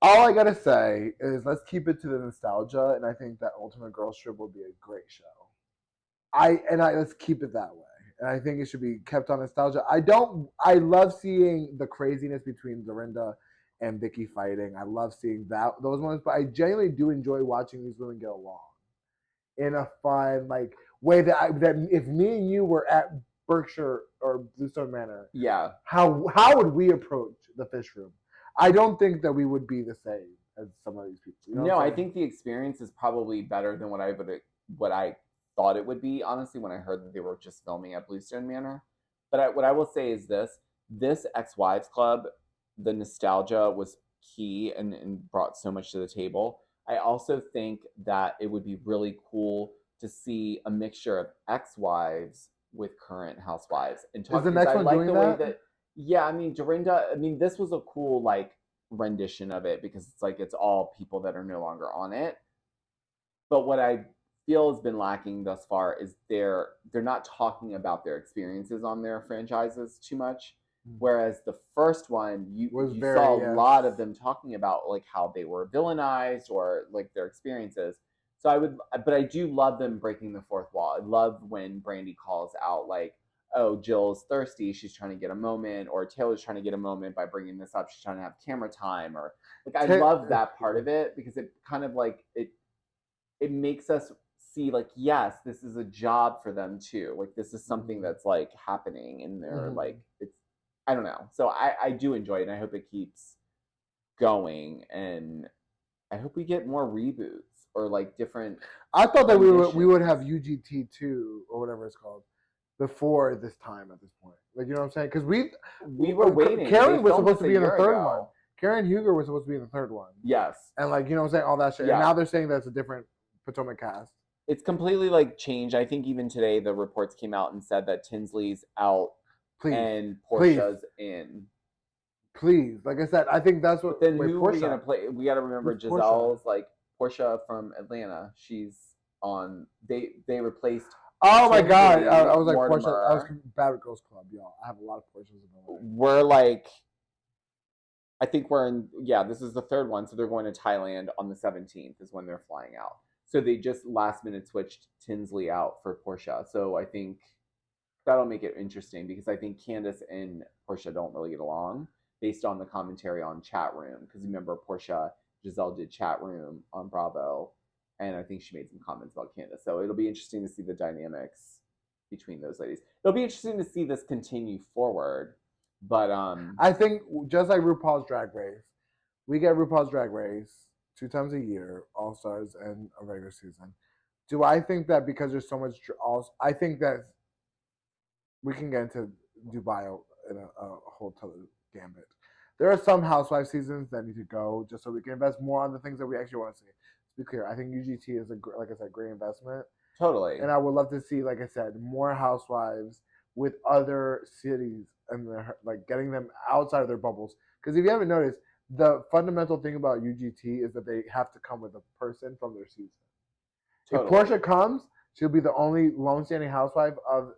All I gotta say is let's keep it to the nostalgia, and I think that Ultimate Girls Trip will be a great show. Let's keep it that way, and I think it should be kept on nostalgia. I love seeing the craziness between Dorinda and Vicky fighting. I love seeing those moments, but I genuinely do enjoy watching these women get along in a fun way that if me and you were at Berkshire or Bluestone Manor, how would we approach the fish room? I don't think that we would be the same as some of these people. You know I think the experience is probably better than what I thought it would be, honestly, when I heard that they were just filming at Bluestone Manor. But what I will say is this ex-wives club, the nostalgia was key and brought so much to the table. I also think that it would be really cool to see a mixture of ex-wives with current housewives. And is the next one doing that? Yeah, I mean, Dorinda, this was a cool, rendition of it because it's all people that are no longer on it. But what I feel has been lacking thus far is they're not talking about their experiences on their franchises too much. Whereas the first one, you saw a lot of them talking about, how they were villainized or, their experiences. So but I do love them breaking the fourth wall. I love when Brandy calls out, oh, Jill's thirsty, she's trying to get a moment, or Taylor's trying to get a moment by bringing this up, she's trying to have camera time, or I love that part of it because it kind of it makes us see yes, this is a job for them too. This is something that's happening and they're it's, I don't know. So I do enjoy it and I hope it keeps going and I hope we get more reboots or different. I thought that we would have UGT2 or whatever it's called before this time at this point. You know what I'm saying? Because we were waiting. Karen was supposed to be in the third one. Karen Huger was supposed to be in the third one. Yes. And you know what I'm saying? All that shit. Yeah. And now they're saying that's a different Potomac cast. It's completely changed. I think even today the reports came out and said that Tinsley's out and Portia's in. Please. Like I said, I think that's what. But then who are we going to play? We got to remember Giselle's Portia from Atlanta. She's on. They replaced. Oh my god! I was Portia. I was Bad Girls Club, y'all. I have a lot of Portias in my life. We're I think we're in. Yeah, this is the third one, so they're going to Thailand on the 17th is when they're flying out. So they just last minute switched Tinsley out for Portia. So I think that'll make it interesting because I think Candace and Portia don't really get along based on the commentary on Chat Room. Because remember, Giselle did Chat Room on Bravo. And I think she made some comments about Candace. So it'll be interesting to see the dynamics between those ladies. It'll be interesting to see this continue forward. But I think just like RuPaul's Drag Race, we get RuPaul's Drag Race 2 times a year, All Stars and a regular season. Do I think that because there's so much I think that we can get into Dubai in a whole gambit. There are some Housewives seasons that need to go just so we can invest more on the things that we actually want to see. To be clear, I think UGT is a great investment. Totally. And I would love to see, like I said, more Housewives with other cities and getting them outside of their bubbles. Because if you haven't noticed, the fundamental thing about UGT is that they have to come with a person from their season. Totally. If Portia comes, She'll be the only lone standing housewife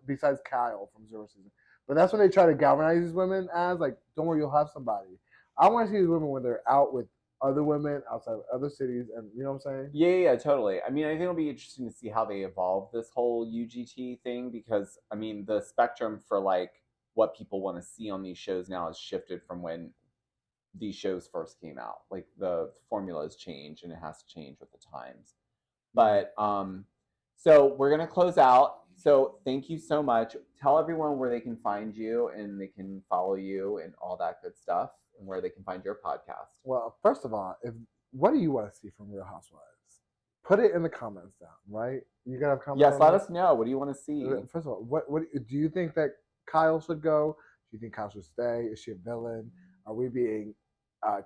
besides Kyle from Zero Season. But that's when they try to galvanize these women as like, don't worry, you'll have somebody. I want to see these women when they're out with other women outside of other cities, and you know what I'm saying? Yeah, totally. I mean, I think it'll be interesting to see how they evolve this whole UGT thing because, I mean, the spectrum for like what people want to see on these shows now has shifted from when these shows first came out. Like the formula has changed and it has to change with the times. But so we're gonna close out. So thank you so much. Tell everyone where they can find you and they can follow you and all that good stuff, and where they can find your podcast. Well, first of all, what do you want to see from Real Housewives? Put it in the comments down, right? You gotta have comments. Yes, let us know. What do you want to see? First of all, what do you think that Kyle should go? Do you think Kyle should stay? Is she a villain? Are we being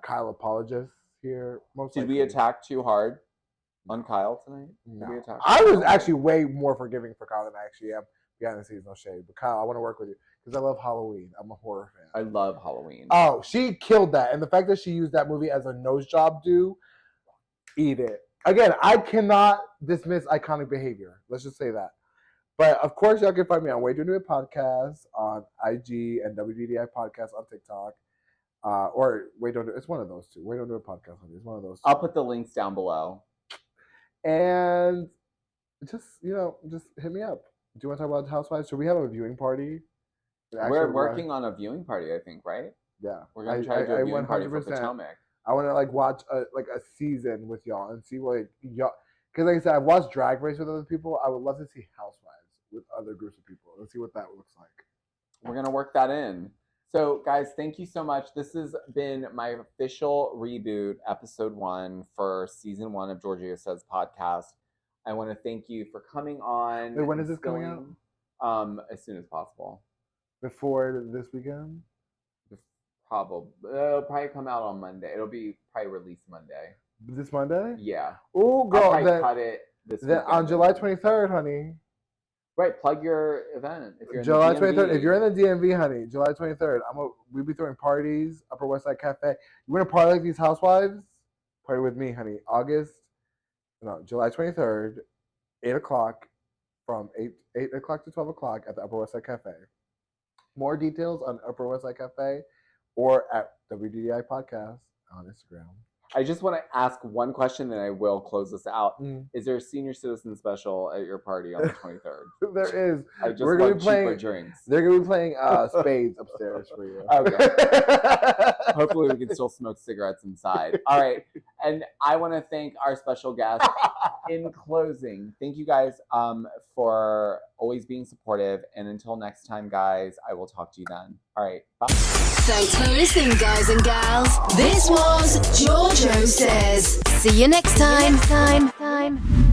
Kyle apologists here? Did we attack too hard on Kyle tonight? No. I was actually way more forgiving for Kyle than I actually am. Behind the scenes, no shade. But Kyle, I want to work with you because I love Halloween. I'm a horror fan. I love Halloween. Oh, she killed that. And the fact that she used that movie as a nose job eat it. Again, I cannot dismiss iconic behavior. Let's just say that. But of course, y'all can find me on Way to Do It Podcast on IG and WDDI Podcast on TikTok. Or Way Don't Do It. It's one of those two. Way Don't Do It Podcast. It's one of those two. I'll put the links down below. And just hit me up. Do you want to talk about Housewives? Should we have a viewing party? We're working on a viewing party, I think, right? Yeah. We're going to try to do a viewing party for Potomac. I want to watch a season with y'all and see what y'all... Because like I said, I've watched Drag Race with other people. I would love to see Housewives with other groups of people. Let's see what that looks like. We're going to work that in. So, guys, thank you so much. This has been my official reboot, episode 1 for season 1 of Georgio Says podcast. I want to thank you for coming on. Wait, when is this coming out? As soon as possible. Before this weekend? Probably. It'll probably come out on Monday. It'll be probably released Monday. This Monday? Yeah. Oh, girl. I'll probably cut it this weekend. On July 23rd, honey. Right, plug your event. If you're July 23rd. If you're in the DMV, honey, July 23rd, we'll be throwing parties, Upper West Side Cafe. You want to party like these housewives? Party with me, honey. July 23rd, 8 o'clock, from 8 o'clock to 12 o'clock at the Upper West Side Cafe. More details on Upper West Side Cafe or at WDDI Podcast on Instagram. I just want to ask one question, and I will close this out. Is there a senior citizen special at your party on the 23rd? There is. I just want cheaper drinks. They're going to be playing spades upstairs for you. Okay. Hopefully we can still smoke cigarettes inside. All right. And I want to thank our special guest. In closing, thank you guys for always being supportive. And until next time, guys, I will talk to you then. All right. Bye. Thanks for listening, guys and gals. This was Georgio Says. See you next time.